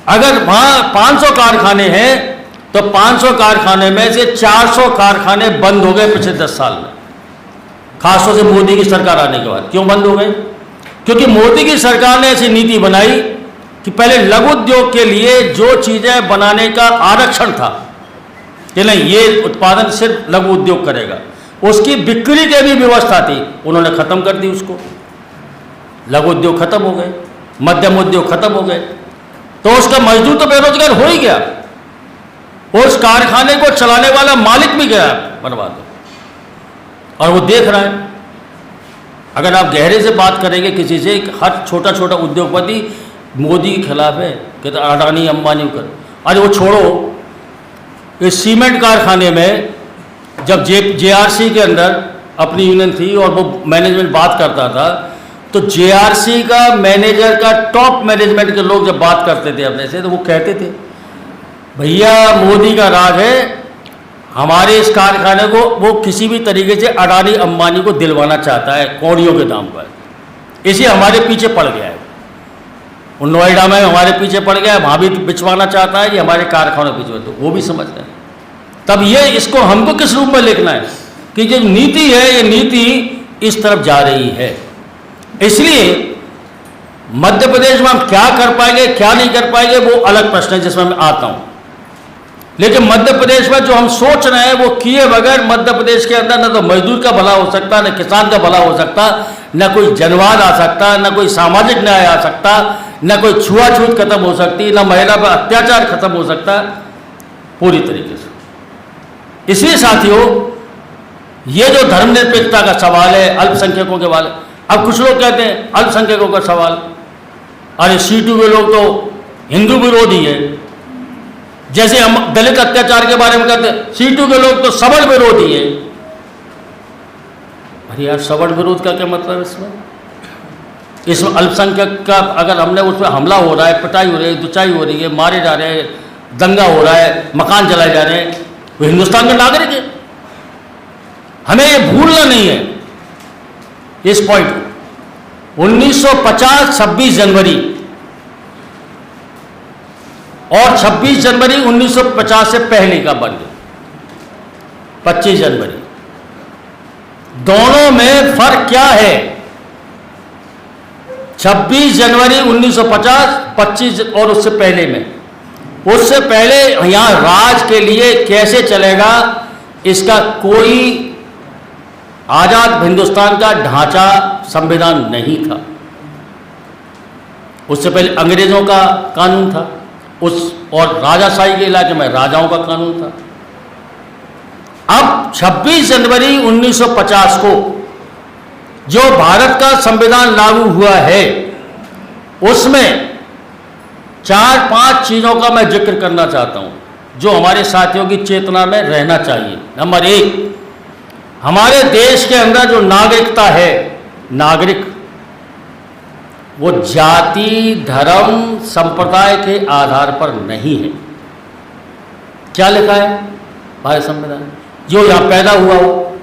[SPEAKER 1] अगर वहां 500 कारखाने हैं तो 500 कारखाने में से 400 कारखाने बंद हो गए पिछले 10 साल में, खासतौर से मोदी की सरकार आने के बाद। क्यों बंद हो गए? क्योंकि मोदी की सरकार ने ऐसी नीति बनाई कि पहले लघु उद्योग के लिए जो चीजें बनाने का आरक्षण था कि नहीं ये उत्पादन सिर्फ लघु उद्योग करेगा, उसकी बिक्री की भी व्यवस्था थी, उन्होंने खत्म कर दी उसको। लघु उद्योग खत्म हो गए, मध्यम उद्योग खत्म हो गए, तो उसका मजदूर तो बेरोजगार हो ही गया, उस कारखाने को चलाने वाला मालिक भी गया बर्बाद हो, और वो देख रहा है। अगर आप गहरे से बात करेंगे किसी से, हर छोटा छोटा उद्योगपति मोदी के खिलाफ है, कहते अडानी अंबानी कर। अरे वो छोड़ो, इस सीमेंट कारखाने में जब जेआरसी के अंदर अपनी यूनियन थी और वो मैनेजमेंट बात करता था, तो जेआरसी का मैनेजर का टॉप मैनेजमेंट के लोग जब बात करते थे अपने से, तो वो कहते थे भैया मोदी का राज है, हमारे इस कारखाने को वो किसी भी तरीके से अडानी अंबानी को दिलवाना चाहता है कौड़ियों के दाम पर, इसलिए हमारे पीछे पड़ गया है। वो नोएडा में हमारे पीछे पड़ गया है, वहाँ भी बिचवाना चाहता है, ये हमारे कारखानों के पीछे, तो वो भी समझ रहे हैं। तब ये इसको हमको किस रूप में लिखना है कि जो नीति है, ये नीति इस तरफ जा रही है। इसलिए मध्य प्रदेश में हम क्या कर पाएंगे क्या नहीं कर पाएंगे वो अलग प्रश्न है, जिसमें मैं आता हूँ। लेकिन मध्य प्रदेश में जो हम सोच रहे हैं वो किए बगैर मध्य प्रदेश के अंदर न तो मजदूर का भला हो सकता, न किसान का भला हो सकता, न कोई जनवाद आ सकता, न कोई सामाजिक न्याय आ सकता, न कोई छुआछूत खत्म हो सकती, न महिला पर अत्याचार खत्म हो सकता पूरी तरीके से। इसलिए साथियों, ये जो धर्मनिरपेक्षता का सवाल है, अल्पसंख्यकों के वाले, अब कुछ लोग कहते हैं अल्पसंख्यकों का सवाल, अरे सीटू के लोग तो हिंदू विरोधी है, जैसे हम दलित अत्याचार के बारे में कहते हैं सीटू के लोग तो सबल विरोधी है। अरे यार, सबल विरोध का क्या मतलब है इसमें अल्पसंख्यक का अगर हमने उस पर हमला हो रहा है, पिटाई हो रही है, दुचाई हो रही है, मारे जा रहे हैं, दंगा हो रहा है, मकान जलाए जा रहे हैं, वो हिंदुस्तान का नागरिक है। हमें ये भूलना नहीं है इस पॉइंट। 1950 26 जनवरी और 26 जनवरी 1950 से पहले का बन गया 25 जनवरी, दोनों में फर्क क्या है? 26 जनवरी 1950 25 और उससे पहले में, उससे पहले यहां राज के लिए कैसे चलेगा इसका कोई आजाद हिंदुस्तान का ढांचा संविधान नहीं था। उससे पहले अंग्रेजों का कानून था, उस और राजाशाही के इलाके में राजाओं का कानून था। अब 26 जनवरी 1950 को जो भारत का संविधान लागू हुआ है, उसमें 4-5 चीज़ों का मैं जिक्र करना चाहता हूँ जो हमारे साथियों की चेतना में रहना चाहिए। नंबर 1, हमारे देश के अंदर जो नागरिकता है, नागरिक वो जाति, धर्म, संप्रदाय के आधार पर नहीं है। क्या लिखा है भारत संविधान में? जो यहाँ पैदा हुआ हो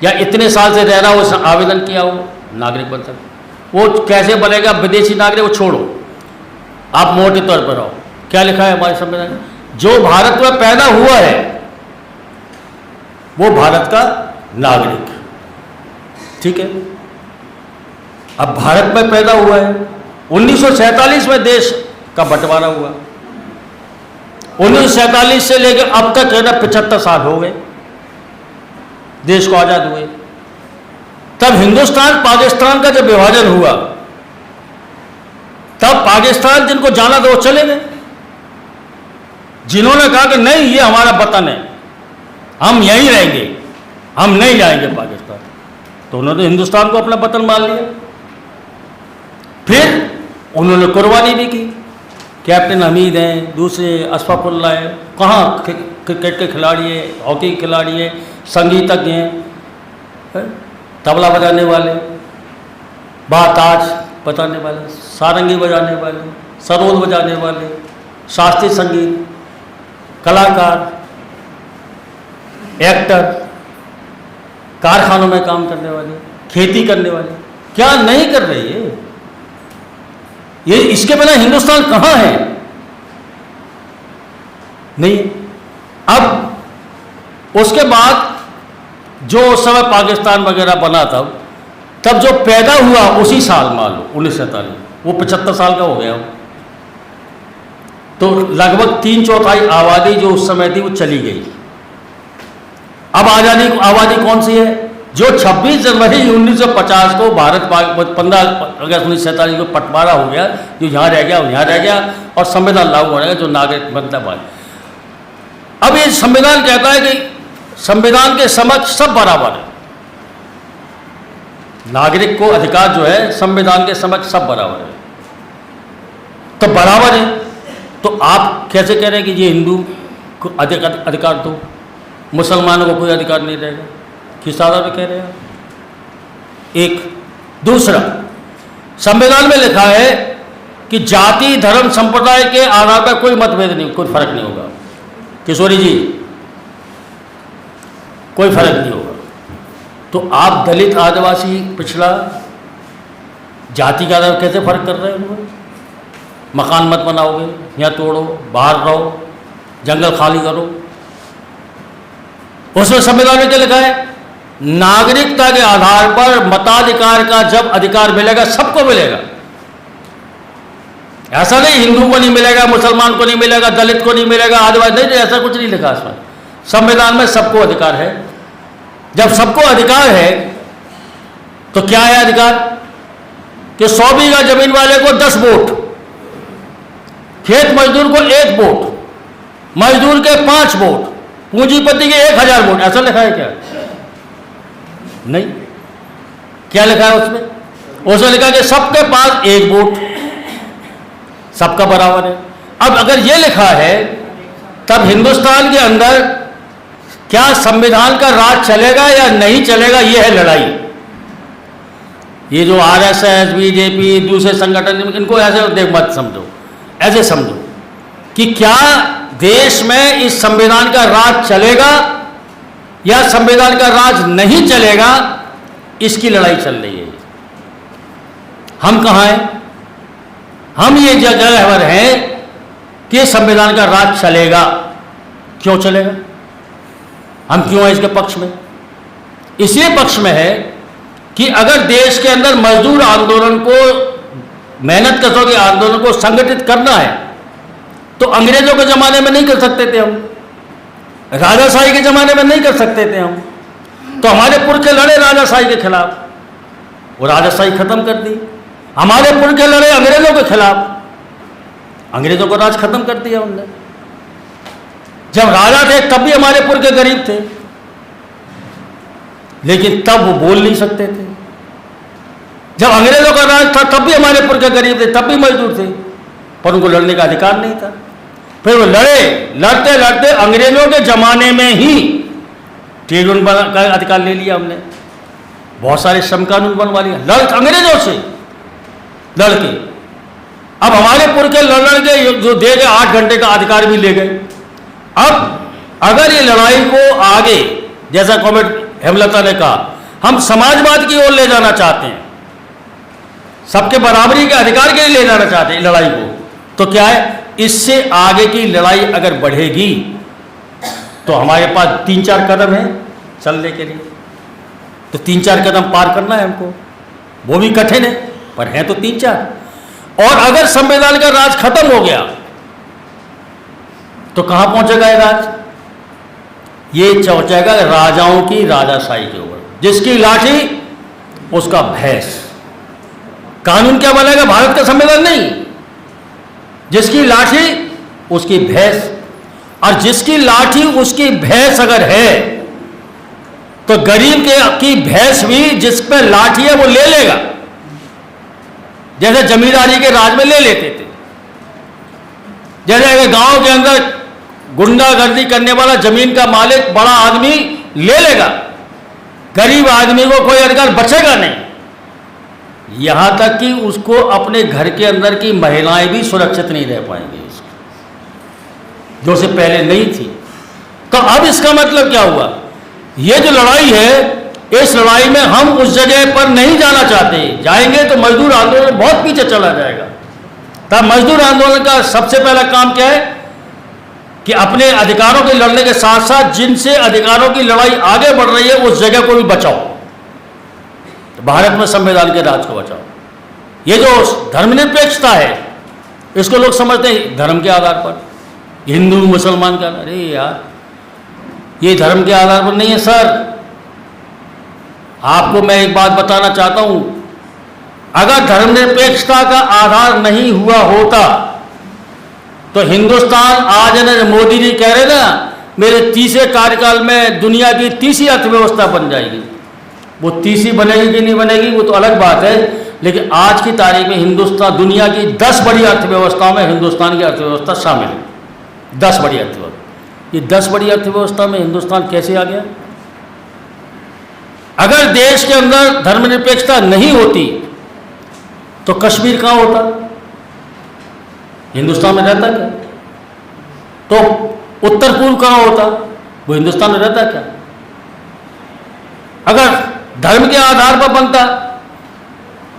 [SPEAKER 1] या इतने साल से रह रहा हो, आवेदन किया हो, नागरिक बन सकता। वो कैसे बनेगा विदेशी नागरिक, वो छोड़ो, आप मोटे तौर पर रहो। क्या लिखा है हमारे संविधान में? जो भारत में पैदा हुआ है वो भारत का नागरिक। ठीक है, अब भारत में पैदा हुआ है। 1947 में देश का बंटवारा हुआ। 1947 से लेकर अब तक है ना 75 साल हो गए देश को आजाद हुए। तब हिंदुस्तान पाकिस्तान का जब विभाजन हुआ, तब पाकिस्तान जिनको जाना था वो चले गए। जिन्होंने कहा कि नहीं ये हमारा वतन है, हम यहीं रहेंगे, हम नहीं जाएंगे पाकिस्तान, तो उन्होंने हिंदुस्तान को अपना वतन मान लिया। फिर उन्होंने कुर्बानी भी की। कैप्टन हमीद हैं, दूसरे अशफाकुल्लाह हैं, कहाँ क्रिकेट के खिलाड़ी हैं, हॉकी के खिलाड़ी हैं, संगीतज्ञ हैं, तबला बजाने वाले, बाताज बजाने वाले, सारंगी बजाने वाले, सरोद बजाने वाले, शास्त्रीय संगीत, कलाकार, एक्टर, कारखानों में काम करने वाले, खेती करने वाले, क्या नहीं कर रही है ये? इसके बिना हिंदुस्तान कहाँ है? नहीं। अब उसके बाद जो उस समय पाकिस्तान वगैरह बना था, तब जो पैदा हुआ उसी साल, मान लो 1947, वो 75 साल का हो गया। तो लगभग 3/4 आबादी जो उस समय थी वो चली गई। अब आबादी कौन सी है? जो 26 जनवरी 1950 को भारत 15 अगस्त 1947 को बंटवारा हो गया, जो यहाँ रह गया वो यहाँ रह गया और संविधान लागू हो गया जो नागरिक बनता है। अब ये संविधान कहता है कि संविधान के समक्ष सब बराबर है। नागरिक को अधिकार जो है संविधान के समक्ष सब बराबर है, तो बराबर है। तो आप कैसे कह रहे हैं कि ये हिंदू को अधिकार दो, मुसलमानों को कोई अधिकार नहीं रहेगा? किस आधार पर कह रहे हैं? एक। दूसरा, संविधान में लिखा है कि जाति, धर्म, संप्रदाय के आधार पर कोई मतभेद नहीं, कोई फर्क नहीं होगा। किशोरी जी, कोई फर्क नहीं होगा। तो आप दलित, आदिवासी, पिछड़ा, जाति के आधार पर कैसे फर्क कर रहे हैं? मकान मत बनाओगे, यहाँ तोड़ो, बाहर रहो, जंगल खाली करो। उसमें संविधान में क्या लिखा है? नागरिकता के आधार पर मताधिकार का जब अधिकार मिलेगा सबको मिलेगा। ऐसा नहीं हिंदू को नहीं मिलेगा, मुसलमान को नहीं मिलेगा, दलित को नहीं मिलेगा, आदिवासी नहीं, ऐसा कुछ नहीं लिखा इसमें। संविधान में सबको अधिकार है। जब सबको अधिकार है तो क्या है अधिकार? कि 100 बीघा जमीन वाले को 10 वोट, खेत मजदूर को 1 वोट, मजदूर के 5 वोट, पूंजीपति के 1000 वोट। ऐसा लिखा है क्या? नहीं। क्या लिखा है उसमें? उसमें लिखा है कि सबके पास 1 वोट, सबका बराबर है। अब अगर ये लिखा है तब हिंदुस्तान के अंदर क्या संविधान का राज चलेगा या नहीं चलेगा, ये है लड़ाई। ये जो आरएसएस, बीजेपी, दूसरे संगठन, इनको ऐसे मत समझो, ऐसे समझो कि क्या देश में इस संविधान का राज चलेगा या संविधान का राज नहीं चलेगा, इसकी लड़ाई चल रही है। हम कहाँ हैं? हम ये जगह पर हैं कि संविधान का राज चलेगा। क्यों चलेगा? हम क्यों हैं इसके पक्ष में? इसलिए पक्ष में है कि अगर देश के अंदर मजदूर आंदोलन को, मेहनत कशों के आंदोलन को संगठित करना है तो अंग्रेजों के ज़माने में नहीं कर सकते थे हम, राजाशाही के ज़माने में नहीं कर सकते थे हम। तो हमारे पुरखे लड़े राजाशाही के खिलाफ, वो राजाशाही खत्म कर दी। हमारे पुरखे लड़े अंग्रेजों के खिलाफ, अंग्रेजों को राज खत्म कर दिया उनने। जब राजा थे तब भी हमारे पुरखे गरीब थे, लेकिन तब वो बोल नहीं सकते थे। जब अंग्रेजों का राज था तब भी हमारे पुरखे गरीब थे, तब भी मजदूर थे। पर उनको लड़ने का अधिकार नहीं था। फिर वो लड़ते लड़ते अंग्रेजों के ज़माने में ही ट्रेड यूनियन का अधिकार ले लिया हमने, बहुत सारे श्रम कानून बनवा लिया अंग्रेजों से लड़के। अब हमारे पुरखे लड़ के जो दे गए 8 घंटे का अधिकार भी ले गए। अब अगर ये लड़ाई को आगे, जैसा कॉमरेड हेमलता ने कहा, हम समाजवाद की ओर ले जाना चाहते हैं, सबके बराबरी के अधिकार के लिए ले जाना चाहते हैं लड़ाई को, तो क्या है, इससे आगे की लड़ाई अगर बढ़ेगी तो हमारे पास 3-4 कदम है चलने के लिए। तो 3-4 कदम पार करना है हमको, वो भी कठिन है पर है तो 3-4। और अगर संविधान का राज खत्म हो गया तो कहां पहुंचेगा ये राज? ये पहुंचेगा राजाओं की राजाशाही के ऊपर, जिसकी लाठी उसका भैंस। कानून क्या बनेगा? भारत का संविधान नहीं, जिसकी लाठी उसकी भैंस। और जिसकी लाठी उसकी भैंस अगर है तो गरीब की भैंस भी जिस पे लाठी है वो ले लेगा, जैसे जमींदारी के राज में ले लेते थे। जैसे अगर गांव के अंदर गुंडागर्दी करने वाला जमीन का मालिक बड़ा आदमी ले लेगा, गरीब आदमी को कोई अधिकार बचेगा नहीं। यहां तक कि उसको अपने घर के अंदर की महिलाएं भी सुरक्षित नहीं रह पाएंगी, जो से पहले नहीं थी। तो अब इसका मतलब क्या हुआ? ये जो लड़ाई है, इस लड़ाई में हम उस जगह पर नहीं जाना चाहते। जाएंगे तो मजदूर आंदोलन बहुत पीछे चला जाएगा। तब मजदूर आंदोलन का सबसे पहला काम क्या है कि अपने अधिकारों के लड़ने के साथ साथ जिनसे अधिकारों की लड़ाई आगे बढ़ रही है उस जगह को भी बचाओ। तो भारत में संविधान के राज को बचाओ। ये जो धर्मनिरपेक्षता है, इसको लोग समझते हैं धर्म के आधार पर, हिंदू मुसलमान का। अरे यार, ये धर्म के आधार पर नहीं है सर। आपको मैं एक बात बताना चाहता हूं, अगर धर्मनिरपेक्षता का आधार नहीं हुआ होता तो हिंदुस्तान आज न मोदी जी कह रहे ना मेरे तीसरे कार्यकाल में दुनिया की तीसरी अर्थव्यवस्था बन जाएगी। वो तीसरी बनेगी कि नहीं बनेगी वो तो अलग बात है, लेकिन आज की तारीख में हिंदुस्तान दुनिया की 10 बड़ी अर्थव्यवस्थाओं में हिंदुस्तान की अर्थव्यवस्था शामिल है। 10 बड़ी अर्थव्यवस्था। ये 10 बड़ी अर्थव्यवस्था में हिंदुस्तान कैसे आ गया? अगर देश के अंदर धर्मनिरपेक्षता नहीं होती तो कश्मीर कहां होता? हिंदुस्तान में रहता क्या? तो उत्तर पूर्व कहां होता? वो हिंदुस्तान में रहता क्या? अगर धर्म के आधार पर बनता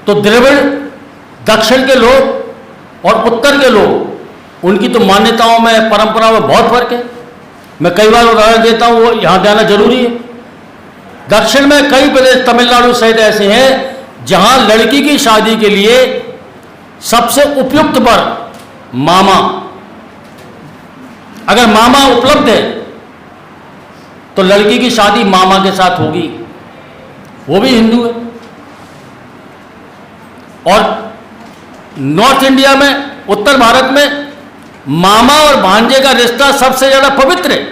[SPEAKER 1] तो द्रविड़ दक्षिण के लोग और उत्तर के लोग, उनकी तो मान्यताओं में परंपराओं में बहुत फर्क है। मैं कई बार उदाहरण देता हूं, वो यहां जाना जरूरी है। दक्षिण में कई प्रदेश तमिलनाडु सहित ऐसे हैं जहां लड़की की शादी के लिए सबसे उपयुक्त वर मामा, अगर मामा उपलब्ध है तो लड़की की शादी मामा के साथ होगी, वो भी हिंदू है। और नॉर्थ इंडिया में, उत्तर भारत में मामा और भांजे का रिश्ता सबसे ज्यादा पवित्र है।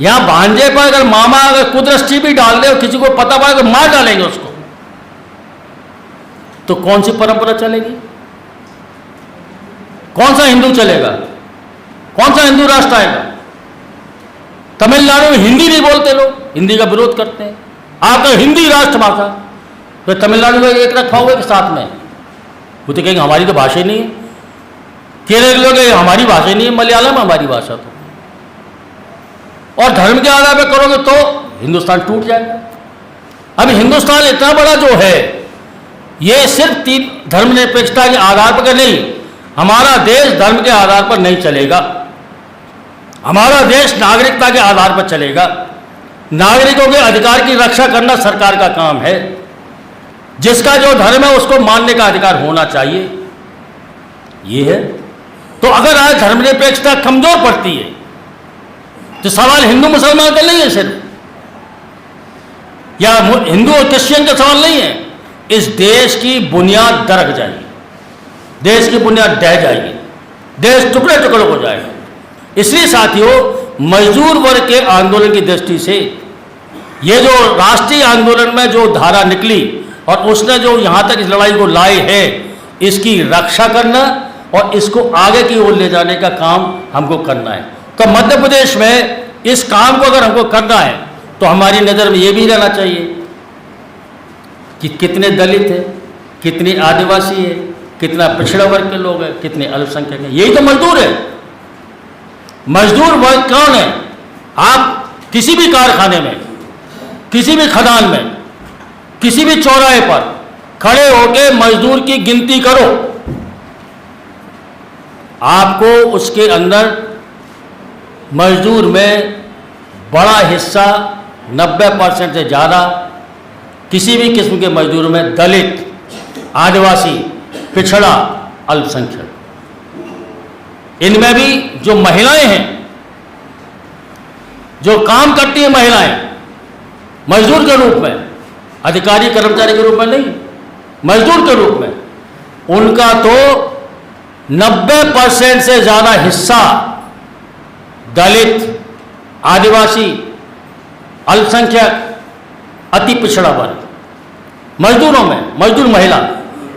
[SPEAKER 1] यहां भांजे पर अगर मामा अगर कुदृष्टि भी डाल दे और किसी को पता पड़ा तो मार डालेंगे उसको, तो कौन सी परंपरा चलेगी? कौन सा हिंदू चलेगा? कौन सा हिंदू राष्ट्र आएगा? तमिलनाडु में हिंदी नहीं बोलते लोग, हिंदी का विरोध करते हैं। आपका हिंदी राष्ट्रभाषा, तो तमिलनाडु में एक रखा हुआ के साथ में वो तो कहेंगे हमारी तो भाषा ही नहीं है। केरल के लोग हमारी भाषा ही नहीं है, मलयालम हमारी भाषा। तो और धर्म के आधार पर करोगे तो हिंदुस्तान टूट जाएगा। अब हिंदुस्तान इतना बड़ा जो है, ये सिर्फ धर्मनिरपेक्षता के आधार पर नहीं, हमारा देश धर्म के आधार पर नहीं चलेगा। हमारा देश नागरिकता के आधार पर चलेगा। नागरिकों के अधिकार की रक्षा करना सरकार का काम है। जिसका जो धर्म है उसको मानने का अधिकार होना चाहिए, ये है। तो अगर आज धर्मनिरपेक्षता कमजोर पड़ती है तो सवाल हिंदू मुसलमान का नहीं है सिर्फ, या हिंदू और क्रिश्चियन का सवाल नहीं है। इस देश की बुनियाद दरक जाएगी, देश की बुनियाद ढह जाएगी, देश टुकड़े टुकड़े हो जाएगा। इसलिए साथियों, मजदूर वर्ग के आंदोलन की दृष्टि से ये जो राष्ट्रीय आंदोलन में जो धारा निकली और उसने जो यहाँ तक इस लड़ाई को लाए है, इसकी रक्षा करना और इसको आगे की ओर ले जाने का काम हमको करना है। तो मध्य प्रदेश में इस काम को अगर हमको करना है तो हमारी नज़र में ये भी रहना चाहिए कि कितने दलित हैं, कितने आदिवासी है, कितना पिछड़ा वर्ग के लोग हैं, कितने अल्पसंख्यक हैं। यही तो मजदूर है। मजदूर वर्ग कौन है? आप किसी भी कारखाने में, किसी भी खदान में, किसी भी चौराहे पर खड़े होकर मजदूर की गिनती करो, आपको उसके अंदर मजदूर में बड़ा हिस्सा 90% से ज़्यादा किसी भी किस्म के मजदूरों में दलित, आदिवासी, पिछड़ा, अल्पसंख्यक, इनमें भी जो महिलाएं हैं, जो काम करती हैं महिलाएं मजदूर के रूप में, अधिकारी कर्मचारी के रूप में नहीं, मजदूर के रूप में, उनका तो 90% से ज़्यादा हिस्सा दलित, आदिवासी, अल्पसंख्यक, अति पिछड़ा वर्ग मजदूरों में, मजदूर महिला,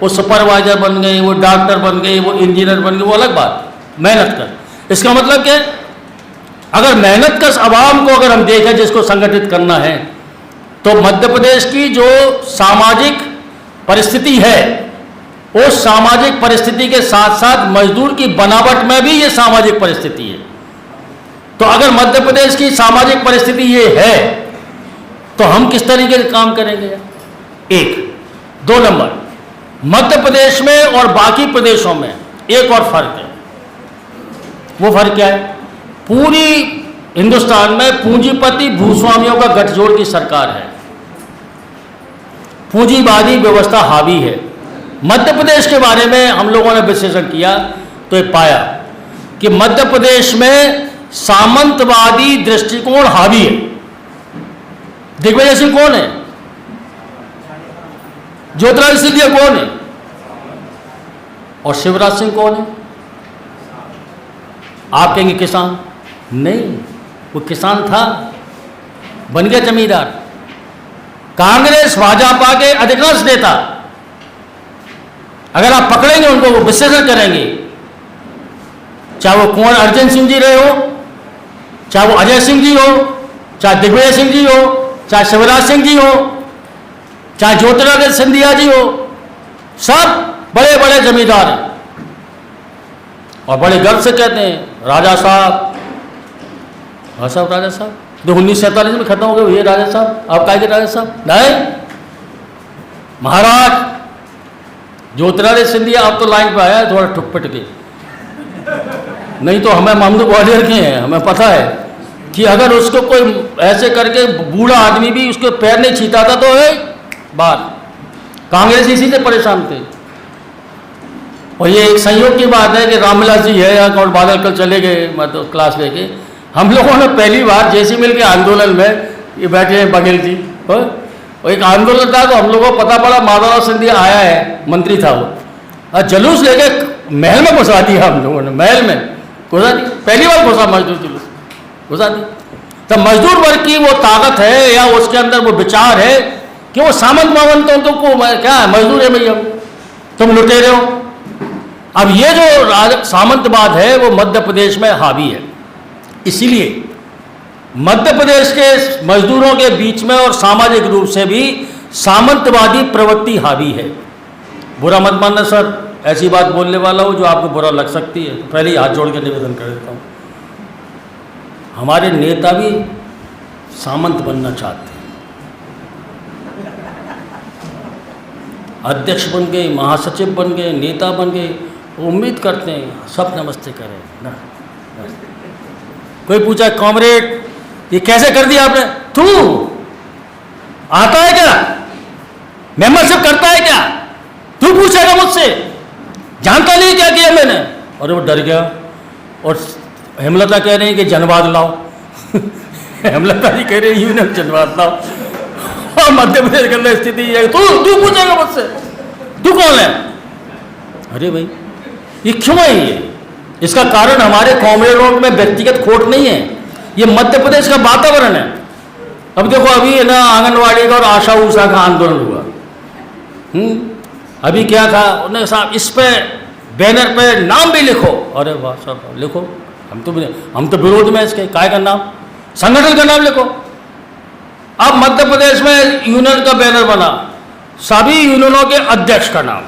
[SPEAKER 1] वो सुपरवाइजर बन गए, वो डॉक्टर बन गए, वो इंजीनियर बन गए, वो अलग बात, मेहनत कर। इसका मतलब क्या? अगर मेहनत कश आवाम को अगर हम देखें जिसको संगठित करना है, तो मध्य प्रदेश की जो सामाजिक परिस्थिति है, उस सामाजिक परिस्थिति के साथ साथ मजदूर की बनावट में भी ये सामाजिक परिस्थिति है। तो अगर मध्य प्रदेश की सामाजिक परिस्थिति ये है तो हम किस तरीके से काम करेंगे? एक। 2 नंबर, मध्य प्रदेश में और बाकी प्रदेशों में एक और फर्क है। वो फर्क क्या है? पूरी हिंदुस्तान में पूंजीपति भूस्वामियों का गठजोड़ की सरकार है, पूंजीवादी व्यवस्था हावी है। मध्य प्रदेश के बारे में हम लोगों ने विश्लेषण किया तो ये पाया कि मध्य प्रदेश में सामंतवादी दृष्टिकोण हावी है। दिग्विजय सिंह कौन है? ज्योतिरादित्य सिंधिया कौन है? और शिवराज सिंह कौन है? आप कहेंगे किसान। नहीं, वो किसान था, बन गया जमींदार। कांग्रेस भाजपा के अधिकांश नेता, अगर आप पकड़ेंगे उनको, वो विश्लेषण करेंगे, चाहे वो कुंवर अर्जुन सिंह जी रहे हो, चाहे वो अजय सिंह जी हो, चाहे दिग्विजय सिंह जी हो, चाहे शिवराज सिंह जी हो, चाहे ज्योतिरादित्य सिंधिया जी हो, सब बड़े बड़े जमींदार हैं और बड़े गर्व से कहते हैं राजा साहब। हाँ साहब, राजा साहब। जो 1947 में खत्म हो गए ये राजा साहब। आप क्या के राजा साहब? नहीं, महाराज ज्योतिरादित्य सिंधिया। आप तो लाइन पे आया थोड़ा ठुक पिट के, नहीं तो हमें महमूद ग्वालियर के हैं, हमें पता है कि अगर उसको कोई ऐसे करके बूढ़ा आदमी भी उसके पैर नहीं छीता था तो है बात। कांग्रेस इसी से परेशान थे। और ये एक संयोग की बात है कि रामविलास जी है या कौन बादल कल चले गए मतलब क्लास लेके। हम लोगों ने पहली बार जैसी मिल के आंदोलन में ये बैठे हैं बघेल जी, और एक आंदोलन था तो हम लोगों को पता पड़ा माधवराव सिंधिया आया है, मंत्री था वो, और जुलूस लेके महल में घुसा दिया हम लोगों ने, महल में घुसा दिया। पहली बार घुसा मजदूर जुलूस घुसा दिया। तो मजदूर वर्ग की वो ताकत है या उसके अंदर वो विचार है कि वो सामंत मावंतों को क्या है, मजदूर है भैया, तुम लुटेरे हो। अब ये जो सामंतवाद है वो मध्य प्रदेश में हावी है, इसीलिए मध्य प्रदेश के मजदूरों के बीच में और सामाजिक रूप से भी सामंतवादी प्रवृत्ति हावी है। बुरा मत मानना सर, ऐसी बात बोलने वाला हूँ जो आपको बुरा लग सकती है, तो पहले ही हाथ जोड़ के निवेदन कर देता हूँ। हमारे नेता भी सामंत बनना चाहते हैं, अध्यक्ष बन गए, महासचिव बन गए, नेता बन गए, उम्मीद करते हैं सब नमस्ते करें ना। कोई पूछा कॉमरेड ये कैसे कर दिया आपने? तू आता है क्या? मेंबरशिप करता है क्या? तू पूछेगा मुझसे, जानता नहीं क्या किया मैंने? और वो डर गया। और हेमलता कह रही है कि जनवाद लाओ हेमलता जी कह रही है जनवाद लाओ। और मध्य प्रदेश के अंदर स्थिति है, तू पूछेगा मुझसे तू कौन है? अरे भाई ये क्यों है? ये इसका कारण हमारे कॉमरेडों में व्यक्तिगत खोट नहीं है, ये मध्य प्रदेश का वातावरण है। अब देखो अभी है ना आंगनवाड़ी का और आशा उषा का आंदोलन हुआ, अभी क्या था, उन्होंने साहब इस पे बैनर पे नाम भी लिखो। अरे वाह साहब लिखो, हम तो विरोध में इसके, काय का नाम, संगठन का नाम लिखो। अब मध्य प्रदेश में यूनियन का बैनर बना, सभी यूनियनों के अध्यक्ष का नाम,